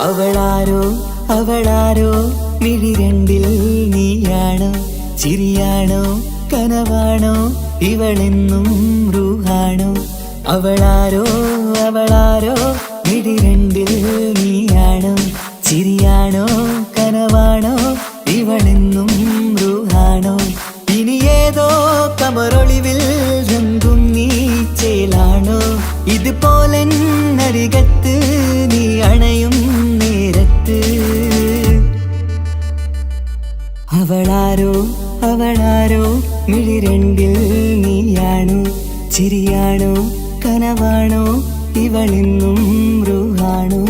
അവളാരോ അവളാരോ മിഴിരണ്ടിൽ നീയാണോ ചിരിയാണോ കനവാണോ ഇവളെന്നും റൂഹാണോ അവളാരോ അവളാരോ മിഴിരണ്ടിൽ നീയാണോ ചിരിയാണോ കനവാണോ ഇവളെന്നും റൂഹാണോ ഇനി ഏതോ കമറൊളിവിൽ രംഗും നീ ചേലാണോ ഇതുപോലെ നരികത്ത് നീ അണയും നേരത്ത് അവളാരോ അവളാരോ മിഴിരണ്ടിൽ നീയാണോ ചിരിയാണോ കനവാണോ ഇവളെന്നും റൂഹാണോ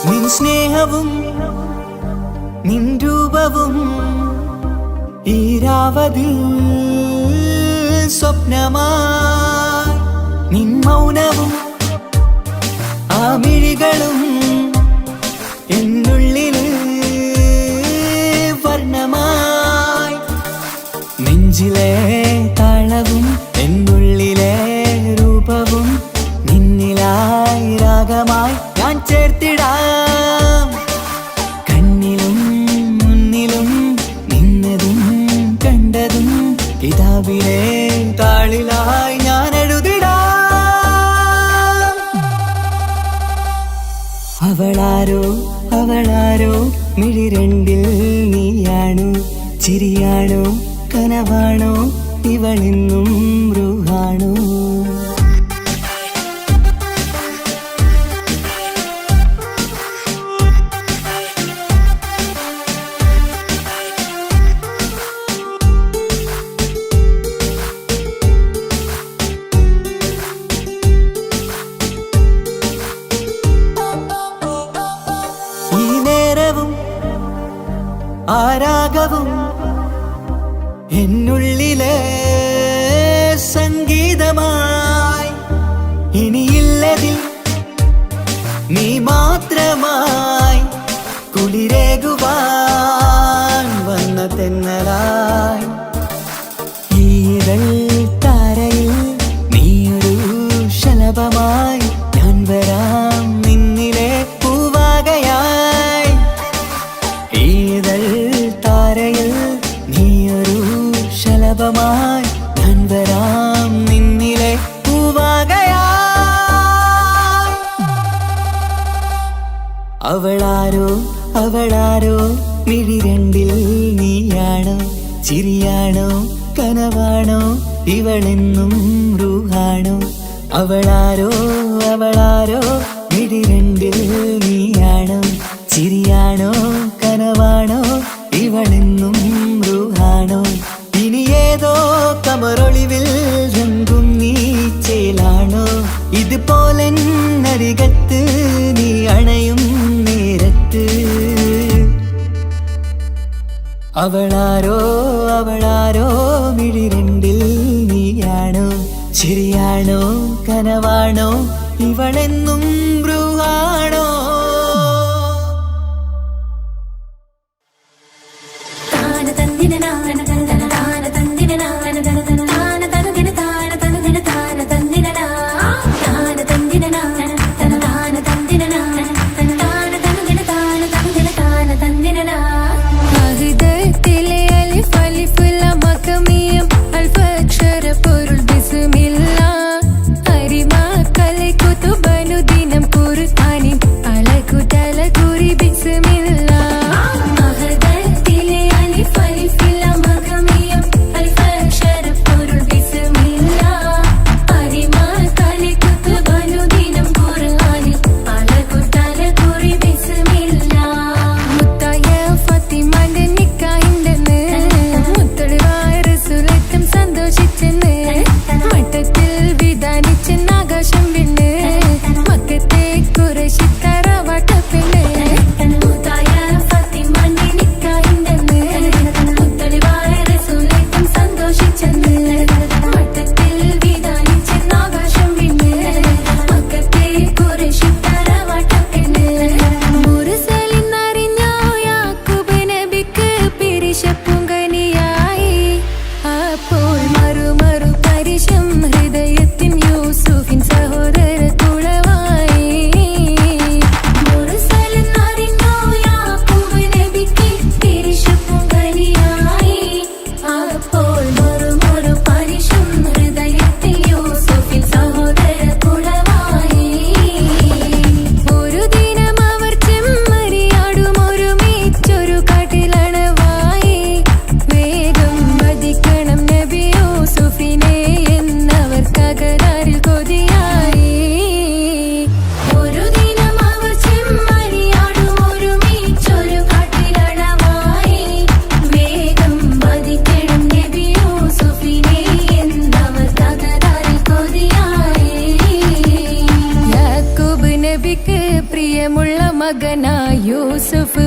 നിൻ സ്നേഹവും നിൻ രൂപവും ഈരാവതിൽ സ്വപ്നമായി നിൻ മൗനവും ആ മിഴികളും എന്നുള്ളിൽ വർണ്ണമായി നെഞ്ചിലെ താളവും എന്നുള്ളിലെ രൂപവും നിന്നിലായി രാഗമായി ഞാൻ ചേർത്തിടാം കണ്ണിലും മുന്നിലും നിന്നതും കണ്ടതും കിതാബിലെ താളിലായി ഞാൻ എഴുതിടാം അവളാരോ അവളാരോ മിഴിരണ്ടിൽ നീയാണോ ചിരിയാണോ കനവാണോ ഇവളെന്നും റൂഹാണോ ആരാഗവും എന്നുള്ളിലെ സംഗീതമായി ഇനിയില്ലതിൽ നീ മാത്രമായി കുളിരേകുവാൻ വന്ന തെന്നലായി ഈതൾ താരയിൽ നീയൊരു ശലഭമായി ഞാൻ വരാം നിന്നിലെ പൂവാകയായി ഈതൾ താരയിൽ നീയൊരു ശലഭമായി ഞാൻ വരാം നിന്നിലെ പൂവാകയായി അവളാരോ അവളാരോ മിഴിരണ്ടിൽ നീയാണോ ചിരിയാണോ കനവാണോ ഇവളെന്നും റൂഹാണോ അവളാരോ അവളാരോ മിഴിരണ്ടിൽ നീയാണോ ചിരിയാണോ കനവാണോ ഇവളെന്നും റൂഹാണോ ഇനി ഏതോ കമറൊളിവിൽ രംഗും നീ ചേലാണോ ഇതുപോലെ നരികത്ത് നീ അണയും നേരത്ത് അവളാരോ അവളാരോ മിഴിരണ്ടിൽ നീയാണോ ചിരിയാണോ കനവാണോ ഇവളെന്നും റൂഹാണോ പൊരുൾ ബിസ്മില്ലാ അരിമാ കലൈ കുതുബനുദിനം ഖുർആനി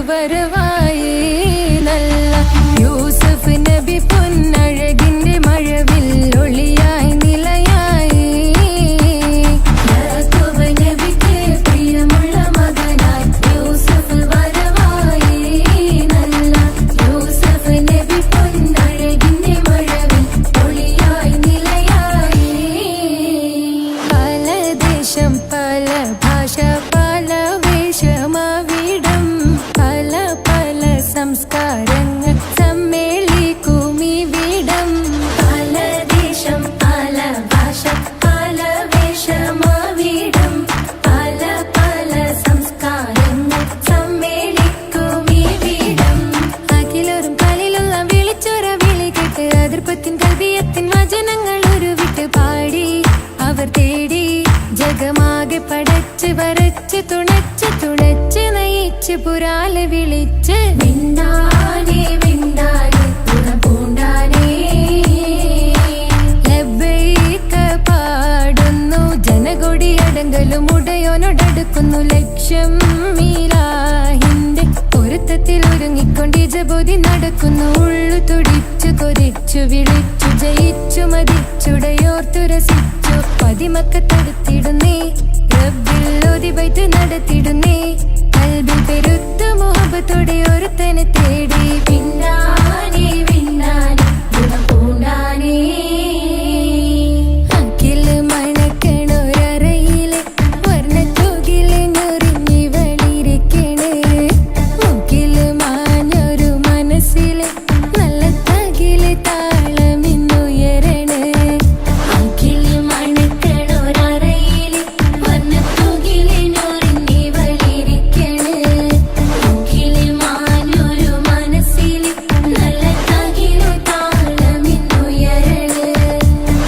വരവായി നല്ല യൂസഫ് നബി പൊന്നഴകിന്റെ മഴവിൽ ഒളിയായി നിലയായി യാക്കൂബ് നബിക്ക് പ്രിയമുള്ള മകനായി യൂസഫ് വരവായി നല്ല യൂസഫ് നബി പൊന്നഴകിന്റെ മഴവിൽ ഒളിയായി നിലയായി പല ദേശം പല ഭാഷ പല വേഷമാവിടം പല പല സംസ്കാരങ്ങൾ സമ്മേളിക്കും ഇവിടം പല ദേശം പല ഭാഷ പല വേഷമാവിടം പല പല സംസ്കാരങ്ങൾ സമ്മേളിക്കും ഇവിടം അഖിലോരും കളിലുള്ള വിളിച്ചൊര വിളി കേട്ട് അതിർപ്പത്തിൻ കൽവിയത്തിൻ വചനങ്ങൾ ഉരുവിട്ട് പാടി അവർ തേടി ജഗമാകെ പടച്ച് വരച്ച് തുണച്ച് തുണച്ച് നയിച്ച് പുരാലെ വിളിച്ച് വിണ്ണാനേ വിണ്ണാനേ തുണ പൂണ്ടാനേ ലബ്ബൈക പാടുന്നു ജനകൊടി അടങ്കലും ഉടയോനോടടുക്കുന്നു ലക്ഷ്യം മീലാഹിന്റെ പൊരുത്തത്തിൽ ഒരുങ്ങിക്കൊണ്ട് ജബോധി നടക്കുന്നു ഉള്ളു തുടിച്ചു കൊതിച്ചു വിളിച്ചു ജയിച്ചു മതിച്ചുടയോർത്തു രസിച്ചു പതിമക്കത്തടുത്തിടുന്നേ റബ്ബിൽ ഓതി ബൈത്ത് നടത്തിടുന്നേ കൽബിൽ പെരുത്ത മുഹബത്തോടെ ഒരുത്തനെ തേടി പിന്നാനേ പിന്നാനേ ഗുണം പൂണ്ടാനേ അഖില് മണക്കണൊരറയില് വർണ്ണത്തൂകില് ഞൊറിഞ്ഞി വളിരിക്കണ് മുക്കില് മാഞ്ഞൊരു മനസ്സില് നല്ല തകില് താളമിന്നുയരണ അഖില് മണക്കണൊരറയില് വർണ്ണത്തൂകില് ഞൊറിഞ്ഞി വളിരിക്കണ് മുക്കില് മാഞ്ഞൊരു മനസ്സില് നല്ല തകില് താളമിന്നുയരണ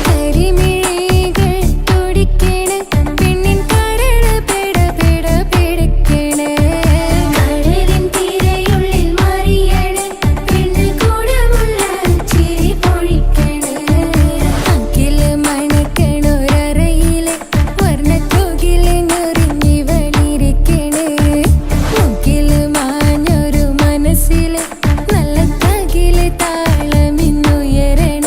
കരിമിഴികൾ തുടിക്കണ് പെണ്ണിൻ കരള് പെട പെട പിടക്കണ് കടലിൻ തിരയുള്ളിൽ മറിയണ് പെണ്ണ് കൂടമുള്ള ചിരി പൊഴിക്കണ് അഖില് മണക്കണൊരറയില് വർണ്ണത്തൂകില് ഞൊറിഞ്ഞി വളിരിക്കണ് മുക്കില് മാഞ്ഞൊരു മനസ്സില് നല്ല തകില് താളമിന്നുയരണ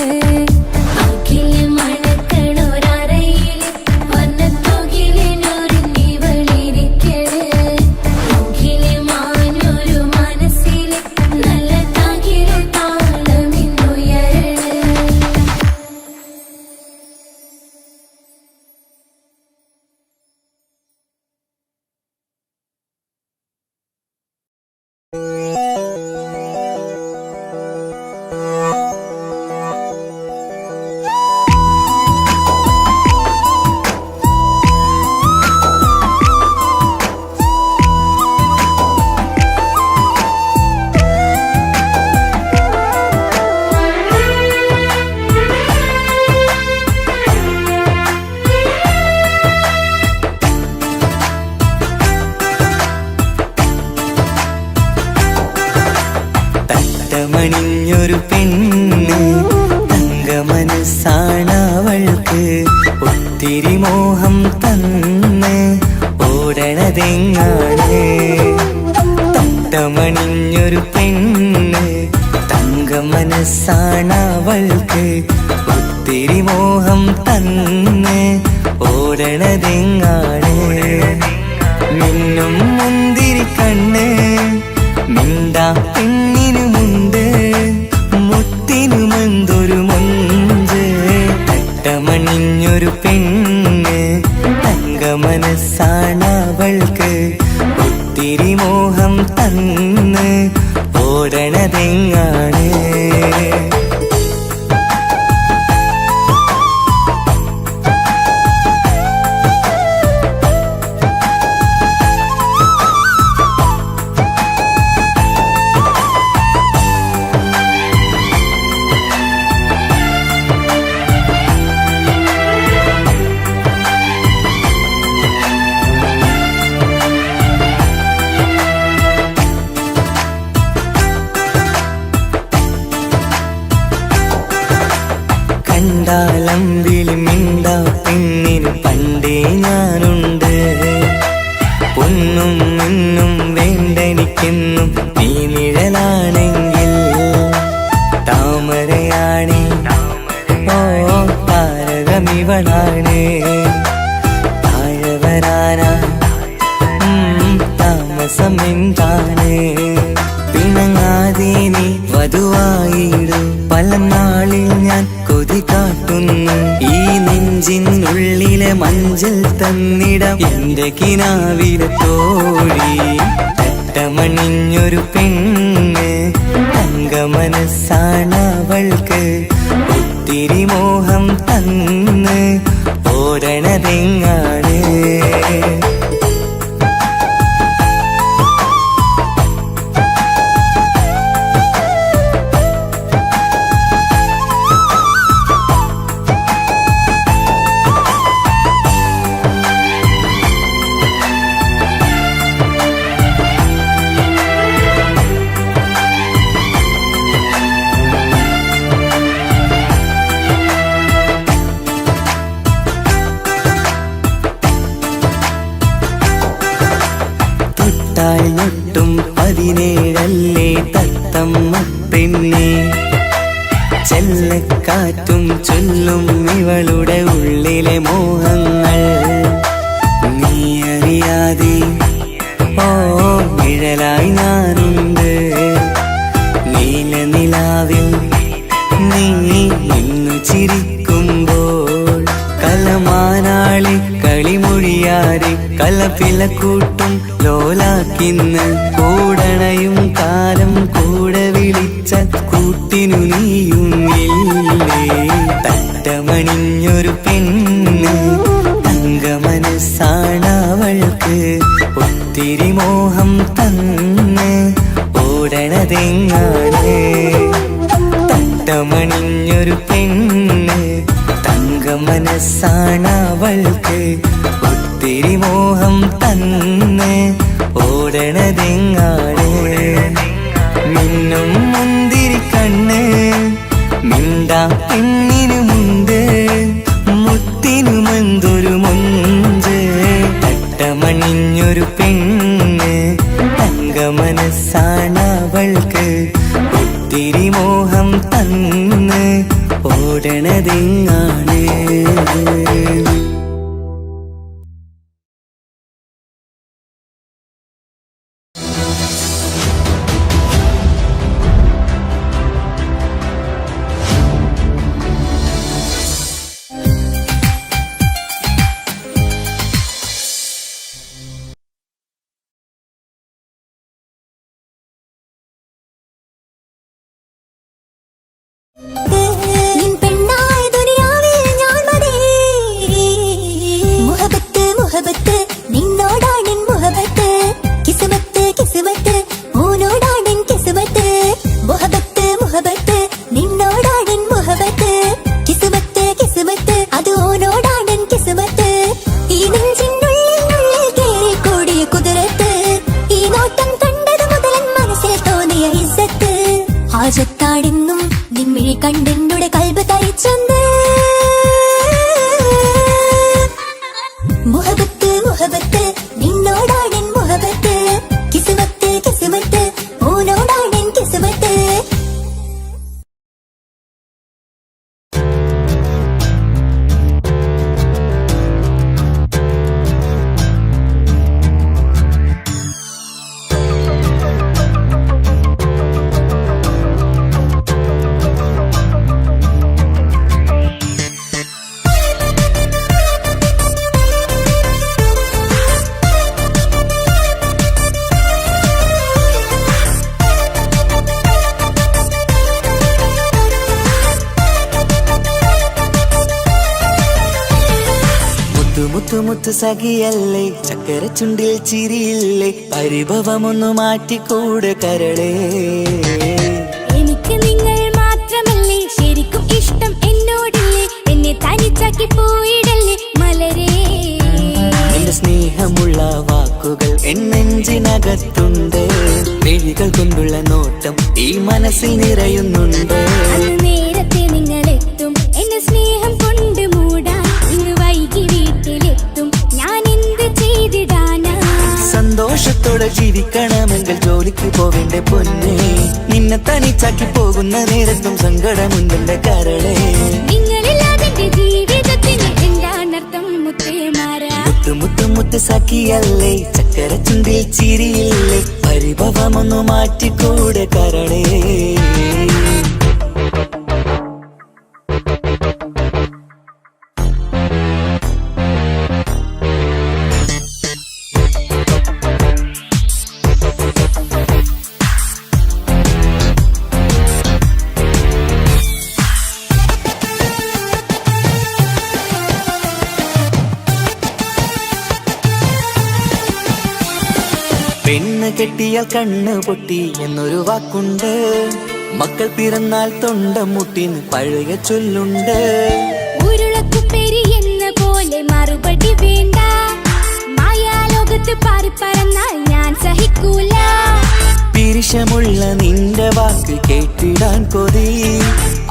അഖില് മണക്കണൊരറയില് വർണ്ണത്തൂകില് ഞൊറിഞ്ഞി വളിരിക്കണ് മുക്കില് മാഞ്ഞൊരു മനസ്സില് നല്ല തകില് താളമിന്നുയരണ തട്ടമണിഞ്ഞൊരു പെണ്ണ് തങ്കമനസ്സാണവൾക്ക് ഒത്തിരി മോഹം തന്ന് ഓടണതെങ്ങാണ് തട്ടമണിഞ്ഞൊരു പെണ്ണ് തങ്കമനസ്സാണവൾക്ക് ഒത്തിരി മോഹം തന്ന് ഓടണതെങ്ങാണ് മിന്നും മുന്തിരി കണ്ണ് മിണ്ടാ പെണ്ണിനുമുണ്ട് മുത്തിനുമെന്തൊരു മൊഞ്ച് തട്ടമണിഞ്ഞൊരു പെണ്ണ് തങ്കമനസ്സാണവൾക്ക് ഒത്തിരി മോഹം തന്ന് ഓടണതെങ്ങാണ് കണ്ടാലമ്പിളി മിണ്ടാ പെണ്ണിന് പണ്ടേ ഞാനുണ്ട് പൊന്നും മിന്നും വേണ്ടെനിക്ക് എനിക്കെന്നും നീ നിഴലാണെങ്കിൽ താമരയാണി ഓ താരകമിവളാണ് താഴെ വരാനാ താമസം എന്താണ് പിണങ്ങാതെ നീ വധുവായിടും പല നാളിൽ ഞാൻ കൊതി കാട്ടുന്നു ഈ നെഞ്ചിനുള്ളിലെ മഞ്ചൽ തന്നിടം എന്റെ കിനാവിലെ തോഴി തട്ടമണിഞ്ഞൊരു പെണ്ണ് തങ്ക മനസ്സാണ് അവൾക്ക് ഒത്തിരി മോഹം തന്ന് ഓടണതെങ്ങാണ് ൊട്ടും 17 തത്തമ്മ പെണ്ണെ ചെല്ലക്കാറ്റും ചൊല്ലും ഇവളുടെ ഉള്ളിലെ മോഹങ്ങൾ നീ അറിയാതെ ഓ നിഴലായി ഞാനുണ്ട് നീല നിലാവിൽ നീ ഇന്നു ചിരിക്കുമ്പോൾ കലമാനാളി കളിമൊഴിയാതെ കലപിലക്കൂട്ടും ലോലാക്കിന്ന് കൂടണയും കാലം കൂടെ വിളിച്ച കൂട്ടിനു നീയുമില്ലേ തട്ടമണിഞ്ഞൊരു പെണ്ണ് തങ്ക മനസ്സാണ് അവൾക്ക് ഒത്തിരി മോഹം തന്ന് ഓടണതെങ്ങാണ് തട്ടമണിഞ്ഞൊരു പെണ്ണ് തങ്ക മനസ്സാണ് അവൾക്ക് ഒത്തിരി മോഹം തന്ന് ഓടണതെങ്ങാണ് മിന്നും മുന്തിരി കണ്ണ് മിണ്ടാ പെണ്ണിനുമുണ്ട് മുത്തിനുമെന്തൊരു മുഞ്ച് തട്ടമണിഞ്ഞൊരു പെണ്ണ് തങ്ക മനസ്സാണ് അവൾക്ക് ഒത്തിരി മോഹം തന്ന് ഓടണതെങ്ങാണ് ആജത്താടെന്നും നിമ്മിഴി കണ്ടെന്നുടെ കൽബ് തരിച്ചെന്ന് മുഹബത്ത് മുഹബത്ത് നിന്നോടാണെൻ മുഹബത്ത് കിസ്മത്ത് കിസ്മത്ത് ഓനോടാണെൻ കിസ്മത്ത് മുത്തുമുത്തു സഖിയല്ലേ ചക്കര ചുണ്ടിൽ ചിരിയില്ലേ പരിഭവമൊന്നു മാറ്റിക്കൂടെ കരളേ എനിക്ക് നിങ്ങൾ മാത്രമല്ലേ ശരിക്കും ഇഷ്ടം എന്നോടില്ലേ എന്നെ തനിച്ചാക്കി പോയിടല്ലേ മലരേ എന്റെ സ്നേഹമുള്ള വാക്കുകൾ എന്നെഞ്ചിനകത്തുണ്ട് വിഴികൾ കൊണ്ടുള്ള നോട്ടം ഈ മനസ്സിൽ നിറയുന്നുണ്ട് നേരത്തെ നിങ്ങളെത്തും എന്നെ സ്നേഹം കൊണ്ട് മൂടാൻ ഇന്ന് വൈകി വീട്ടിലെത്തും ഞാൻ എന്ത് ചെയ്തിടാനാ സന്തോഷത്തോടെ ജീവിക്കണമെങ്കിൽ ജോലി പോവേണ്ട പൊന്നെ, നിന്നെ തനിച്ചാക്കി പോകുന്ന നേരത്തും സങ്കടമുണ്ടെന്റെ കരളെ. നിങ്ങളില്ലാതെ ജീവിതത്തിന് എന്താണർത്ഥം മുത്തേമാരാ? മുത്ത് മുത്ത് മുത്ത് സഖിയല്ലേ, ചക്കര ചുണ്ടിൽ ചിരിയില്ലേ, പരിഭവമൊന്നു മാറ്റിക്കൂടെ കരളേ. പെണ്ണ് കെട്ടിയാൽ കണ്ണ് പൊട്ടി എന്നൊരു വാക്കുണ്ട്, മക്കൾ പിറന്നാൽ തൊണ്ട മുട്ടിന് പഴയ ചൊല്ലുണ്ട്. ഉരുളക്കുപ്പേരി എന്ന പോലെ മറുപടി വേണ്ട, മായാലോകത്ത് പാറി പറന്നാൽ ഞാൻ സഹിക്കൂല. പിരിശമുള്ള നിന്റെ വാക്ക് കേട്ടിടാൻ കൊതി,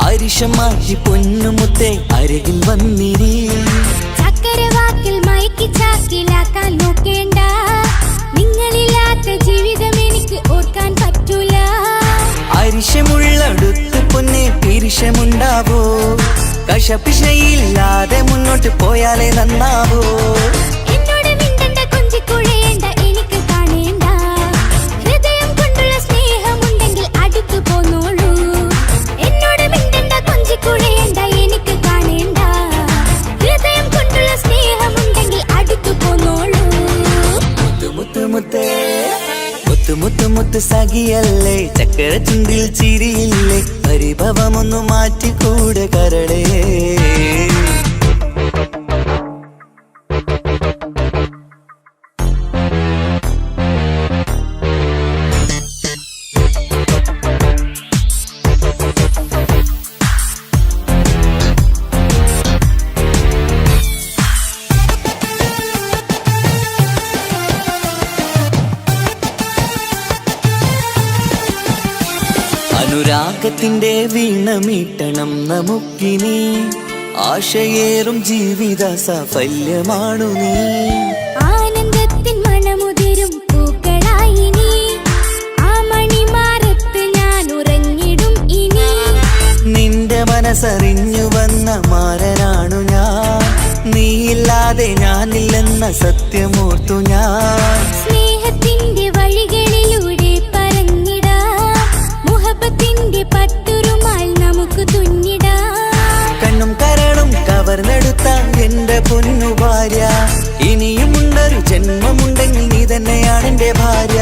അരിശം മാറ്റി പൊന്നുമുത്തേ അരികിൽ വന്നിരി. ചക്കര വാക്കിൽ മയക്കി ചാക്കിലാക്കാൻ നോക്കേണ്ട, നിങ്ങളില്ലാത്ത ജീവിതം എനിക്ക് ഓർക്കാൻ പറ്റൂല. അരിശമുള്ളടുത്ത് പൊന്നെ പിരിശമുണ്ടാവോ, കശപിശയില്ലാതെ മുന്നോട്ട് പോയാലേ നന്നാവോ. എന്നോട് മിണ്ടണ്ട കൊഞ്ചിക്കുഴയേണ്ട, എനിക്ക് കാണേണ്ട, ഹൃദയം കൊണ്ടുള്ള സ്നേഹമുണ്ടെങ്കിൽ അടുത്തു പോന്നോളൂ. എന്നോട് മിണ്ടണ്ട കൊഞ്ചിക്കുഴയേണ്ട, എനിക്ക് കാണേണ്ട, ഹൃദയം കൊണ്ടുള്ള സ്നേഹമുണ്ടെങ്കിൽ അടുത്തു പോന്നോളൂ. മുത്ത് മുത്ത് മുത്ത് മുത്ത് മുത്ത് സഖിയല്ലേ, ചക്കര ചുണ്ടിൽ ചിരിയില്ലേ, പരിഭവമൊന്നു മാറ്റിക്കൂടെ കരളേ. അനുരാഗത്തിന്റെ വീണ മീട്ടണം നമുക്കിനി, ആശയേറും ജീവിത സാഫല്യമാണു നീ. ആനന്ദത്തിൻ മണമുതിരും പൂക്കളായി നീ, ആ മണിമാറത്ത് ഞാൻ ഉറങ്ങിടും ഇനി. നിന്റെ മനസ്സറിഞ്ഞു വന്ന മാരനാണു ഞാൻ, നീയില്ലാതെ ഞാനില്ലെന്ന സത്യമോർത്തു ഞാൻ. സ്നേഹത്തിന്റെ വഴികളിലൂടെ പറന്നിടാം, മുഹബത്തിന്റെ പട്ടുറുമാൽ നമുക്ക് തുന്നിടാം. കണ്ണും കരളും കവർന്നെടുത്ത എന്റെ പൊന്നു ഭാര്യ, ഇനിയുമുണ്ടൊരു ജന്മമുണ്ടെങ്കിൽ നീ തന്നെയാണ് എന്റെ ഭാര്യ.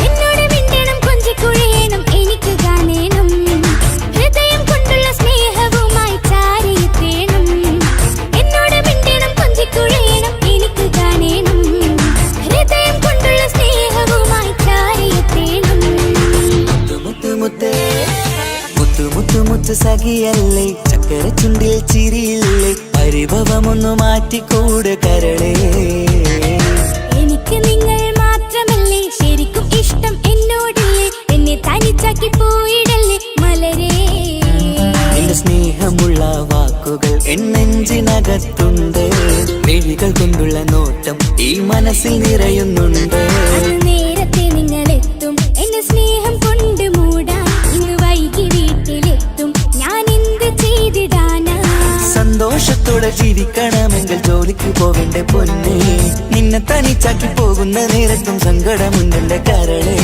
എന്നോട് മിണ്ടണം കൊഞ്ചിക്കുഴയണം, എനിക്ക് കാണേണം, ഹൃദയം കൊണ്ടുള്ള സ്നേഹവുമായി ചാരിയെത്തേണം. എന്നോട് മിണ്ടണം കൊഞ്ചിക്കുഴയണം, എനിക്ക് കാണേണം, ഹൃദയം കൊണ്ടുള്ള സ്നേഹവുമായി ചാരിയെത്തേണം. മുത്ത് മുത്ത് മുത്ത് മുത്ത് മുത്ത് സഖിയല്ലേ, ചക്കര ചുണ്ടിൽ ചിരിയില്ലേ, പരിഭവമൊന്നു മാറ്റിക്കൂടെ കരളേ. എനിക്ക് നിങ്ങൾ മാത്രമല്ലേ ശരിക്കും ഇഷ്ടം എന്നോടില്ലേ, എന്നെ തനിച്ചാക്കി പോയിടല്ലേ മലരേ. എന്റെ സ്നേഹമുള്ള വാക്കുകൾ എന്നെഞ്ചിനകത്തുണ്ട്, മിഴികൾ കൊണ്ടുള്ള നോട്ടം ഈ മനസ്സിൽ നിറയുന്നുണ്ട്. അന്ന് നേരത്തെ നിങ്ങളെത്തും എന്നെ സ്നേഹം കൊണ്ട് മൂടാൻ, ഇന്ന് വൈകി വീട്ടിലെത്തും ഞാൻ എന്ത് ചെയ്തിടാനാ. സന്തോഷത്തോടെ ജീവിക്കണമെങ്കിൽ ജോലിക്ക് പോവേണ്ട പൊന്നെ, നിന്നെ തനിച്ചാക്കി പോകുന്ന നേരത്തും സങ്കടമുണ്ടെന്റെ കരളേ.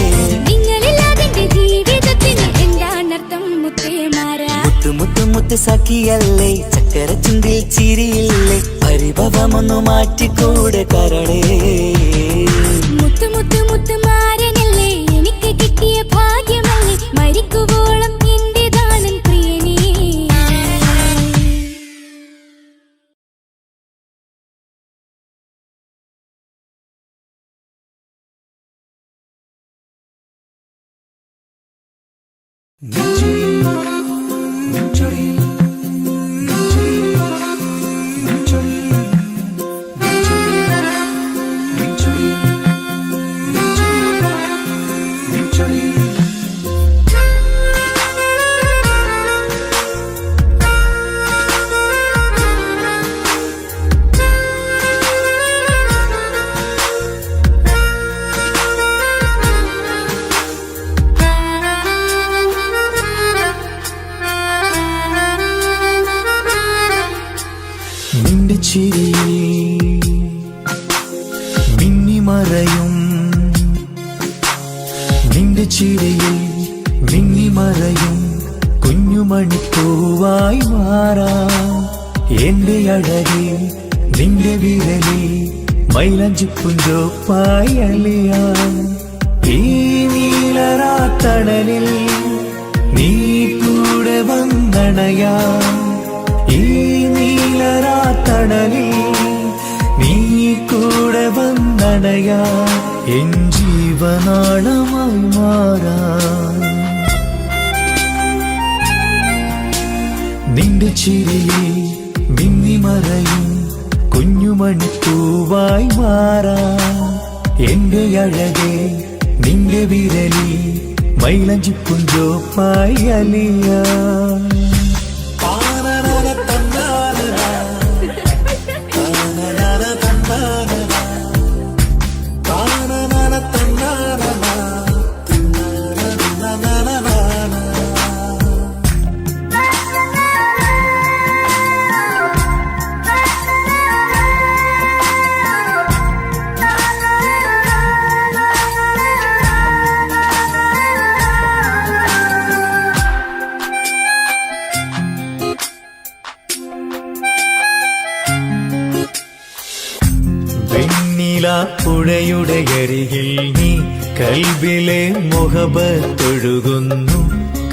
നിങ്ങളില്ലാതെ ജീവിതത്തിന് എന്താണർത്ഥം മുത്തേമാരാ? മുത്ത് മുത്ത് മുത്ത് സഖിയല്ലേ, ചക്കര ചുണ്ടിൽ ചിരിയില്ലേ, പരിഭവമൊന്നു മാറ്റിക്കൂടെ കരളേ. മുത്ത് മുത്ത് മുത്ത് മാരനല്ലേ, എനിക്ക് കിട്ടിയ ഭാഗ്യമല്ലേ, മരിക്കുവോളം എന്റേതാണ് പ്രിയനേ. ചിരിയിൽ മിന്നിമറയും നിന്റെ ചിരിയിൽ മിന്നിമറയും കുഞ്ഞുമണിപ്പൂവായി മാറാം എന്റെ അഴകി നിന്റെ വിരലിൽ മൈലഞ്ചിപ്പുഞ്ചോപ്പായി അലിയാം ഈ നീലരാത്തണലിൽ നീ കൂടെ വന്നണയാം ഈ നീലരാത്തണലിൽ നീ കൂടെ വന്നണയാം എൻ ജീവനാളമായി മാറാം നിന്റെ ചിരിയിൽ മിന്നിമറയും കുഞ്ഞുമണിപ്പൂവായി മാറാം എന്റെ അഴകെ നിന്റെ വിരലിൽ മൈലഞ്ചിപ്പുഞ്ചോപ്പായി അലിയാം പുഴയുടെ അരികിൽ നീ കൽബിലെ മുഹബത്തൊഴുകുന്നു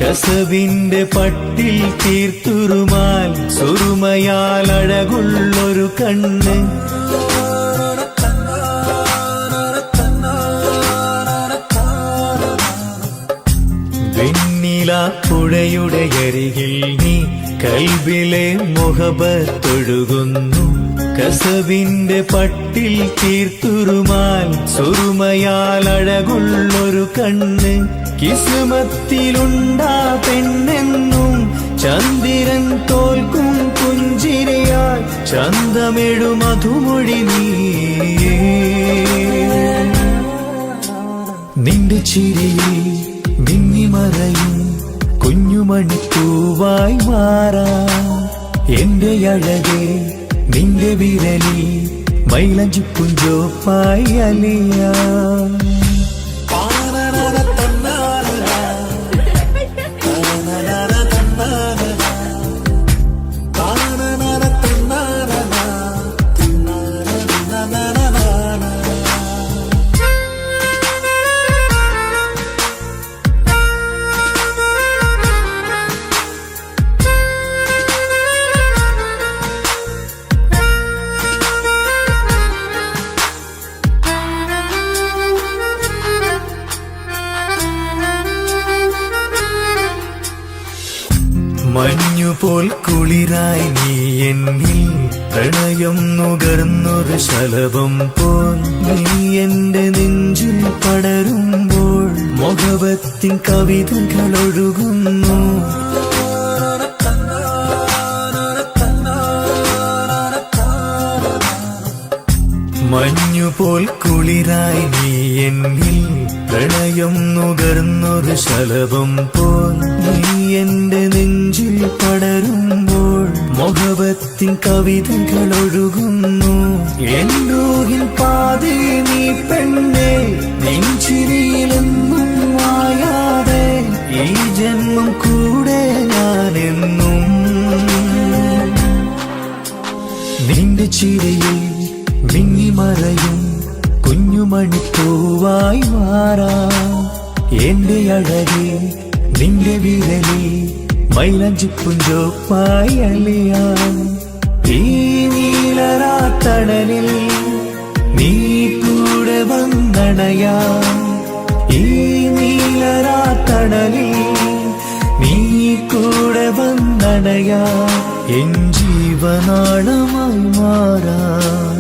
കസവിന്റെ പട്ടിൽ തീർത്തുറുമാൽ സുറുമയാൽ അഴകുള്ളൊരു കണ്ണ് വെണ്ണില പുഴയുടെ അരികിൽ നീ കൽബിലെ മുഹബത്തൊഴുകുന്നു കസവിന്റെ പട്ടിൽ തീർത്തുറുമാൽ സുറുമയാൽ അഴകുള്ളൊരു കണ്ണ് കിസ്മത്തിലുണ്ടാ പെണ്ണെന്നും ചന്ദ്രൻ തോൽക്കും പുഞ്ചിരിയാൽ ചന്തമെഴു മധുമൊഴി നീ നിന്റെ ചിരിയിൽ മിന്നിമറയും കുഞ്ഞുമണിപ്പൂവായി മാറാം എന്റെ അഴകെ നിന്റെ വിരലിൽ മൈലഞ്ചിപ്പുഞ്ചോപ്പായി അലിയാം മഞ്ഞുപോൽ കുളിരായി നീ എന്നിൽ പ്രണയം നുകർന്നൊരു ശലഭം പോൽ നീ എന്റെ നെഞ്ചിൽ പടരുമ്പോൾ മുഖവത്തിൻ കവിതകൾ ഒഴുകുന്നു മഞ്ഞുപോൽ കുളിരായി നീ എന്നിൽ പ്രണയം നുകർന്നൊരു ശലഭം പോൽ നീ എന്റെ നെഞ്ചിൽ പടരുമ്പോൾ മുഖവത്തിൻ കവിതകൾ ഒഴുകുന്നു എന്നൂഹിൻ പാതേ നീ പെണ്ണെ നെഞ്ചിരിയിലെന്നും മായാതെ ഈ ജന്മം കൂടെ ഞാനെന്നും നിന്റെ ചിരിയിൽ മിന്നിമറയും കുഞ്ഞുമണിപ്പൂവായി മാറാം എന്റെ അഴകെ നിന്റെ വിരലിൽ മൈലഞ്ചിപ്പുഞ്ചോപ്പായി അലിയാം ഈ നീലരാത്തണലിൽ നീ കൂടെ വന്നണയാം ഈ നീലരാത്തണലിൽ നീ കൂടെ വന്നണയാം എൻ ജീവനാളമായി മാറാം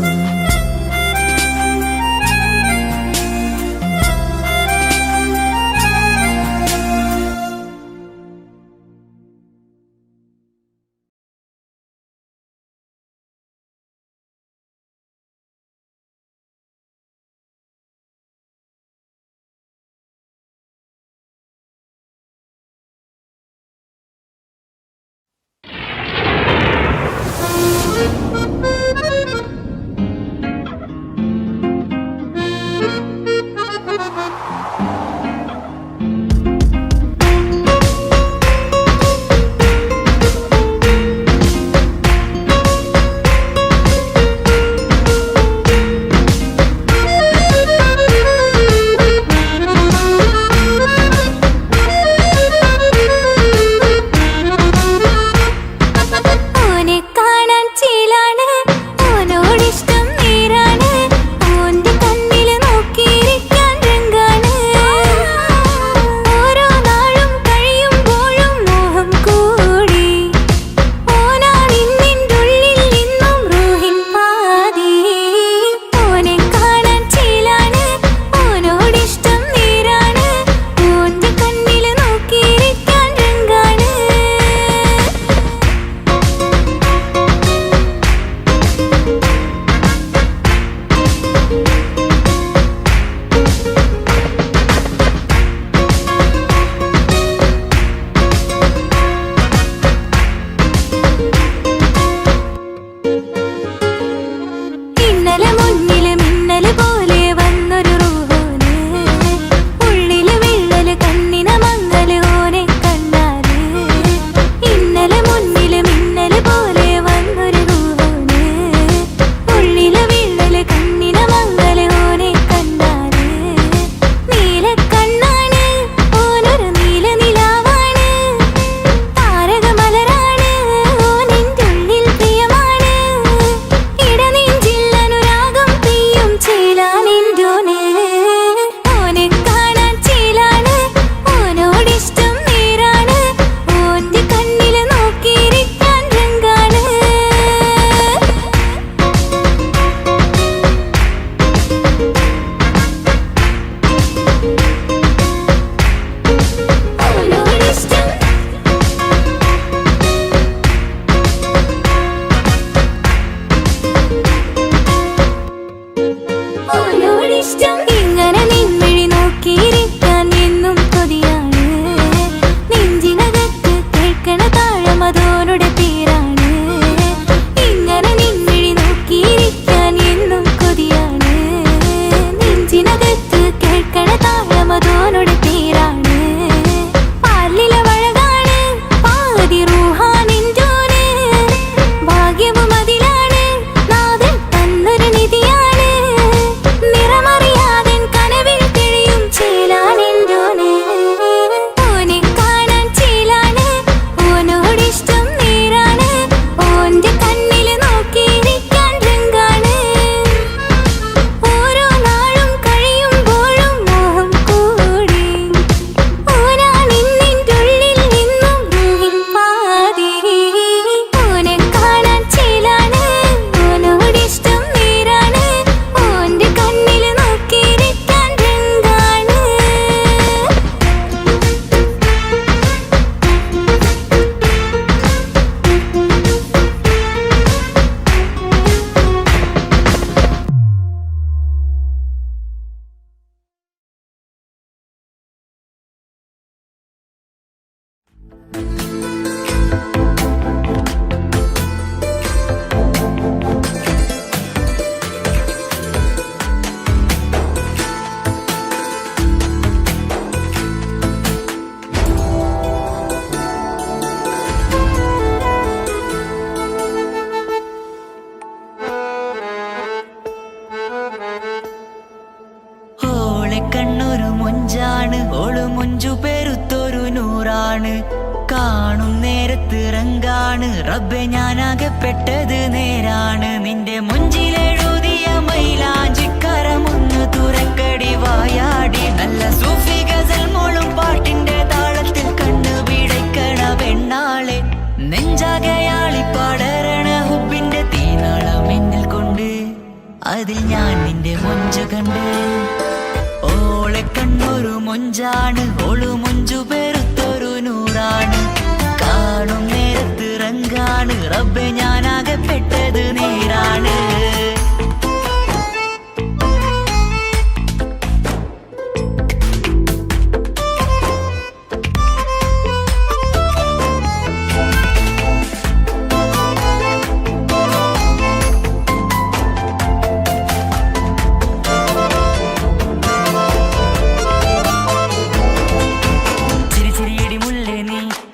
കാണും നേരത്തിറങ്കാണ് റബ്ബെ ഞാനാകപ്പെട്ടത് നേരാണ്. നിന്റെ മുഞ്ചിലെഴുതിയ മൈലാഞ്ചിക്കരമൊന്ന് തുറക്കടി വായാടി. നല്ല സൂഫി ഗസൽ മോളും പാട്ടിന്റെ താളത്തിൽ കണ്ണു പിടയ്ക്കണ പെണ്ണാളെ. നെഞ്ചാകയാളി പടരണ ഹുബിന്റെ തീനാളം എന്നിൽ കൊണ്ട് അതിൽ ഞാൻ നിന്റെ മൊഞ്ചു കണ്ട്. ഓളെ കണ്ണൊരു മൊഞ്ചാണ്, ഓളു മൊഞ്ചു പെരുത്തൊരു നൂറാണ്. കാണും നേരത്തിറങ്കാണ് റബ്ബെ ഞാനാകപ്പെട്ടത് നേരാണ്.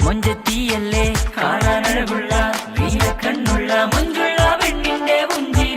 മൊഞ്ചത്തിയല്ലേ കാണാനഴകുള്ള നീല കണ്ണുള്ള മൊഞ്ചുള്ള പെണ്ണിന്റെ മുഞ്ചി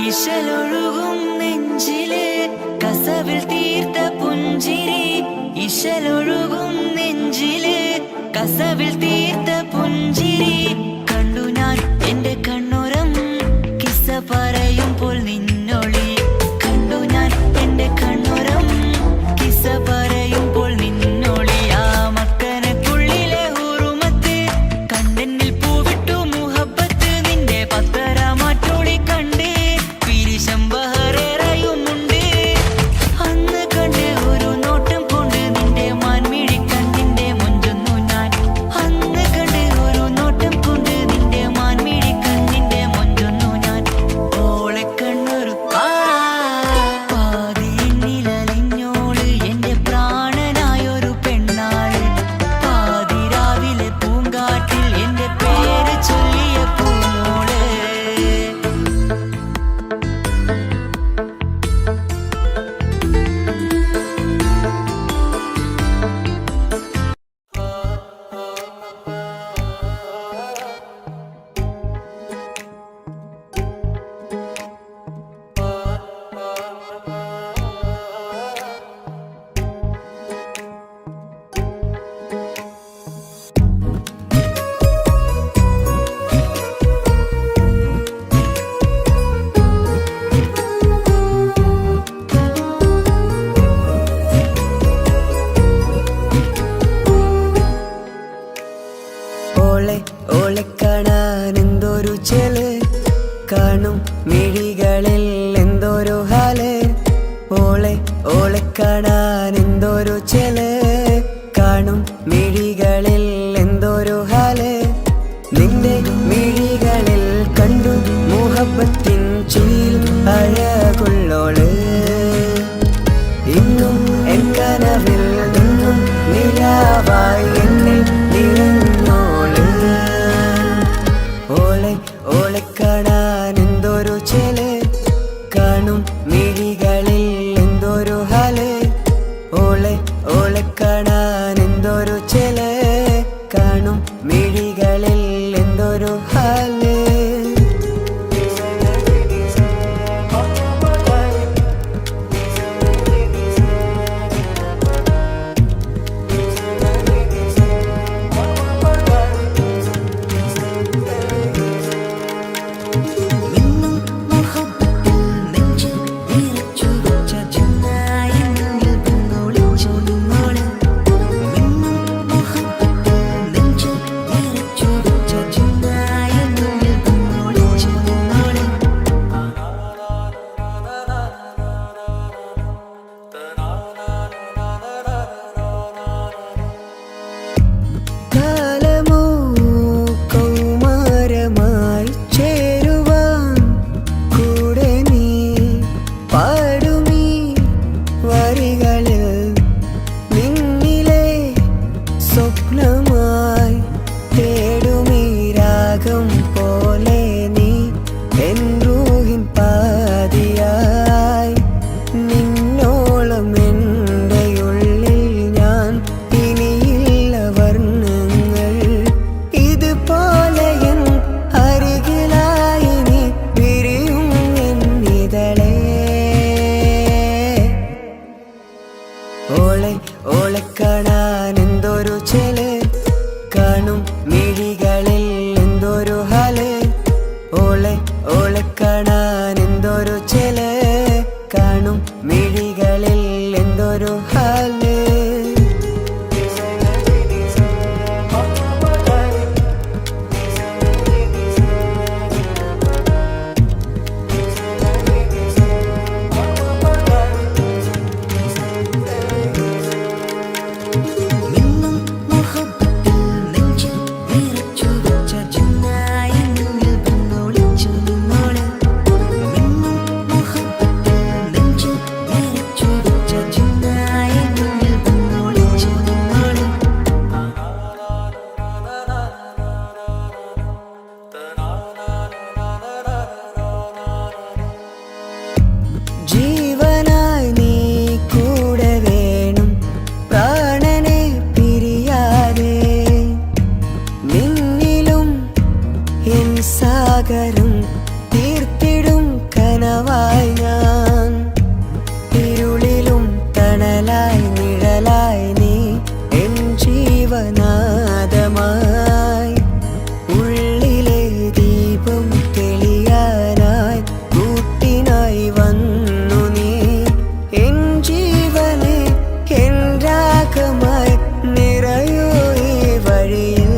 ഇശലൊഴുകും നെഞ്ചിലെ കസവിൽ തീർത്ത പുഞ്ചിരി ഇശലൊഴുകും നെഞ്ചിലെ കസവിൽ തീർത്ത പുഞ്ചിരി കണ്ടു ഞാൻ എന്റെ കണ്ണുരം കിസ്സ പറയുമ്പോൾ നിന്നൊളി കണ്ടു ഞാൻ എന്റെ കണ്ണുരം കിസ്സ പറയുമ്പോൾ നിന്നൊളി ആ മക്കനക്കുള്ളിലെ ഹുറുമത്ത് കണ്ണെന്നിൽ പൂവിട്ടു മുഹബത്ത് നിന്റെ പത്തര മാറ്റോളി കണ്ട് പിരിശം ബഹറേറയുമുണ്ട് അന്ന് കണ്ട് ഒരു നോട്ടം കൊണ്ട് നിന്റെ മാൻമിഴി കണ്ണിന്റെ മുഞ്ചൊന്നു ഞാൻ അന്ന് കണ്ട് ഒരു നോട്ടം കൊണ്ട് നിന്റെ മാൻമിഴി കണ്ണിന്റെ മുഞ്ചൊന്നു ഞാൻ ഓളെ കണ്ണൊരു പാതിയിലലിഞ്ഞോള് എന്റെ പ്രാണനായൊരു പെണ്ണാള് പാതിരാവിലെ പൂങ്കാട്ടിൽ എന്റെ പേര് ചൊല്ലിയ പൂമോള് ഓളെ ഓളെ കാണാൻ എന്തൊരു ചെല് കാണും മിഴികളിൽ എന്തൊരു ഹാല് ഓളെ ഓളെ കാണാൻ എന്തൊരു ചെല് കാണും മിഴികളിൽ എന്തൊരു ഹാല് നിന്റെ മിഴികളിൽ കണ്ടു മുഹബത്തിൻ ചീൽ അഴകുള്ളോള് ഇന്നും എൻ കനവിൽ നിന്നും നിലാവായി എന്നിൽ നിറഞ്ഞോള് ഓളെ ഓളെ കാണാൻ എന്തൊരു ചെല് കാണും മിഴികളിൽ എന്തൊരു ഹാല് ഓളെ ഓളെ കാണാൻ എന്തൊരു ചെല് കാണും മിഴികളിൽ എന്തൊരു ഹാല് കാലമോ കൗമാരമായി ചേരുവാൻ കൂടെ നീ പാടുമീ വരികളിൽ നിന്നിലെ സ്വപ്നമായി തേടുമീ രാഗം പോലെ നീ എൻ റൂഹിൻ പാതിയായി നിന്നോളം എൻ്റെ ഉള്ളിൽ ഞാൻ ഇനിയില്ല വർണ്ണങ്ങൾ ഇതുപോലെ എൻ അരികിലായി നീ പിരിയും എന്നിതളേ ഓളെ ഓളെ കാണാൻ എന്തൊരു ചെല് കാണും മിഴികളിൽ എന്തൊരു ഹാല് ഓളെ ഓളെ കാണാൻ എന്തൊരു ചെല് കാണും മിഴികളിൽ എന്തൊരു ഹാല് നിഴലായി ഞാൻ, ഇരുളിലും തണലായി നിഴലായി നീ എൻ ജീവനാദമായി. ഉള്ളിലെ ദീപം തെളിയാനായി കൂട്ടിനായി വന്നു നീ എൻ ജീവനെ എൻ രാഗമായി നിറയൂ ഈ വഴിയിൽ.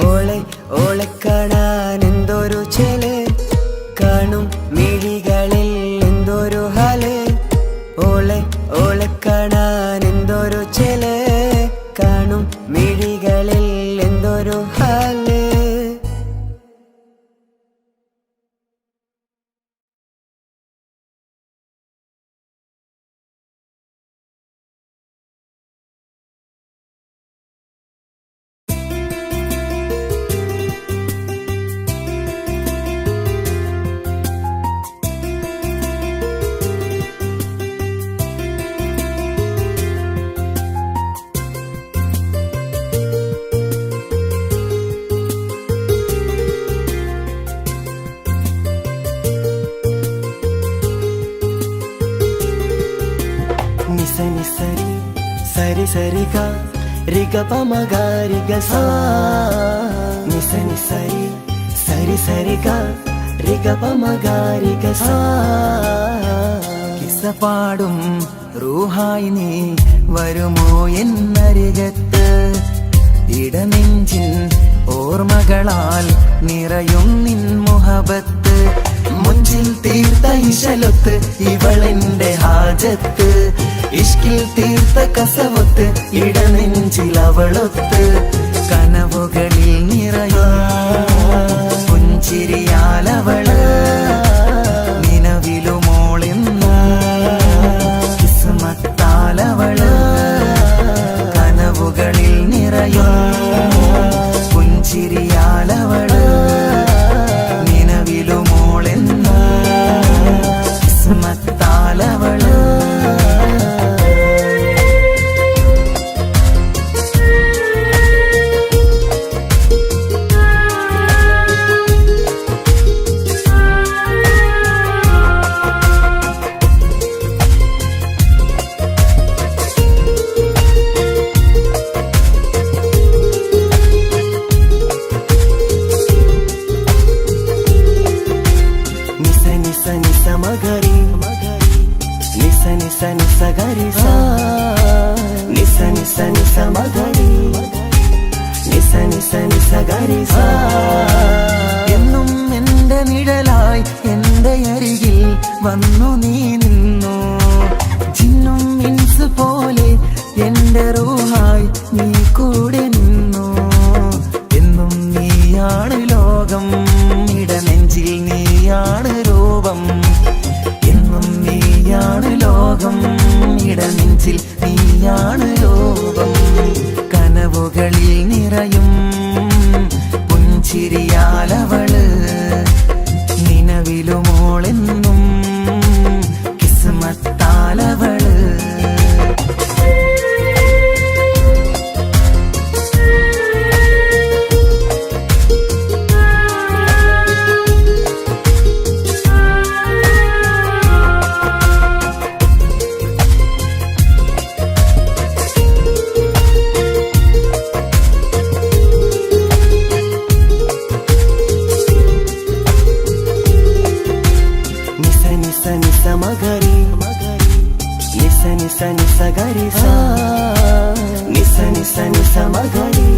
ഓളെ ഓളെ കാണാൻ എന്തൊരു ചെല്, കാണും മിഴികളിൽ എന്തൊരു ഹാല്. ഓളെ ഓളെ കാണാൻ എന്തൊരു ചെല്, കാണും മിഴികളിൽ എന്തൊരു ഹാല്. నిస నిసరి సరి సరిగా రిగ పమగ రిగ సా. నిస నిసరి సరి సరిగా రిగ పమగ రిగ సా. കിസ്സ പാടും റൂഹായി നീ വരുമോ എന്നരികത്ത്, ഇടനെഞ്ചിൻ ഓർമ്മകളാൽ നിറയും നിൻ മുഹബത്ത്. മുഞ്ചിൽ തീർത്ത ഇശലൊത്ത് ഇവളെന്റെ ഹാജത്ത്, ഇഷ്കിൽ തീർത്ത കസവത്ത് ഇടനെഞ്ചിൽ അവളൊത്ത്. കനവുകളിൽ നിറയും പുഞ്ചിരിയാലവള്, നിലവിലുമോളെന്ന് കിസ്മത്താലവള്. കനവുകളിൽ നിറയും പുഞ്ചിരിയാലവള്, നിലവിലുമോളെന്ന് കിസ്മത്താലവള്. మగరి నిస నిస నిస గరి సా. నిస నిస నిస మగరి నిస നിസ നിസ ഗരി സാ. എന്നും എന്റെ നിഴലായി എന്റെ അരികിൽ വന്നു നീ നിന്നു, ചിന്നും മിൻസ് പോലെ എന്റെ റൂഹായി നീ കൂടെ നിന്നു. എന്നും നീയാണ് ലോകം, ഇടനെഞ്ചിൽ നീയാണ് രൂപം. എന്നും നീയാണ് ലോകം, ഇടനെഞ്ചിൽ നീയാണ് രൂപം. കനവുകളിൽ നിറയും പുഞ്ചിരിയാലവള്, നിലവിലുമോളെന്നും കിസ്മത്താലവള്. మగరి నిస నిస నిస గరి సా. నిస నిస నిస మగరి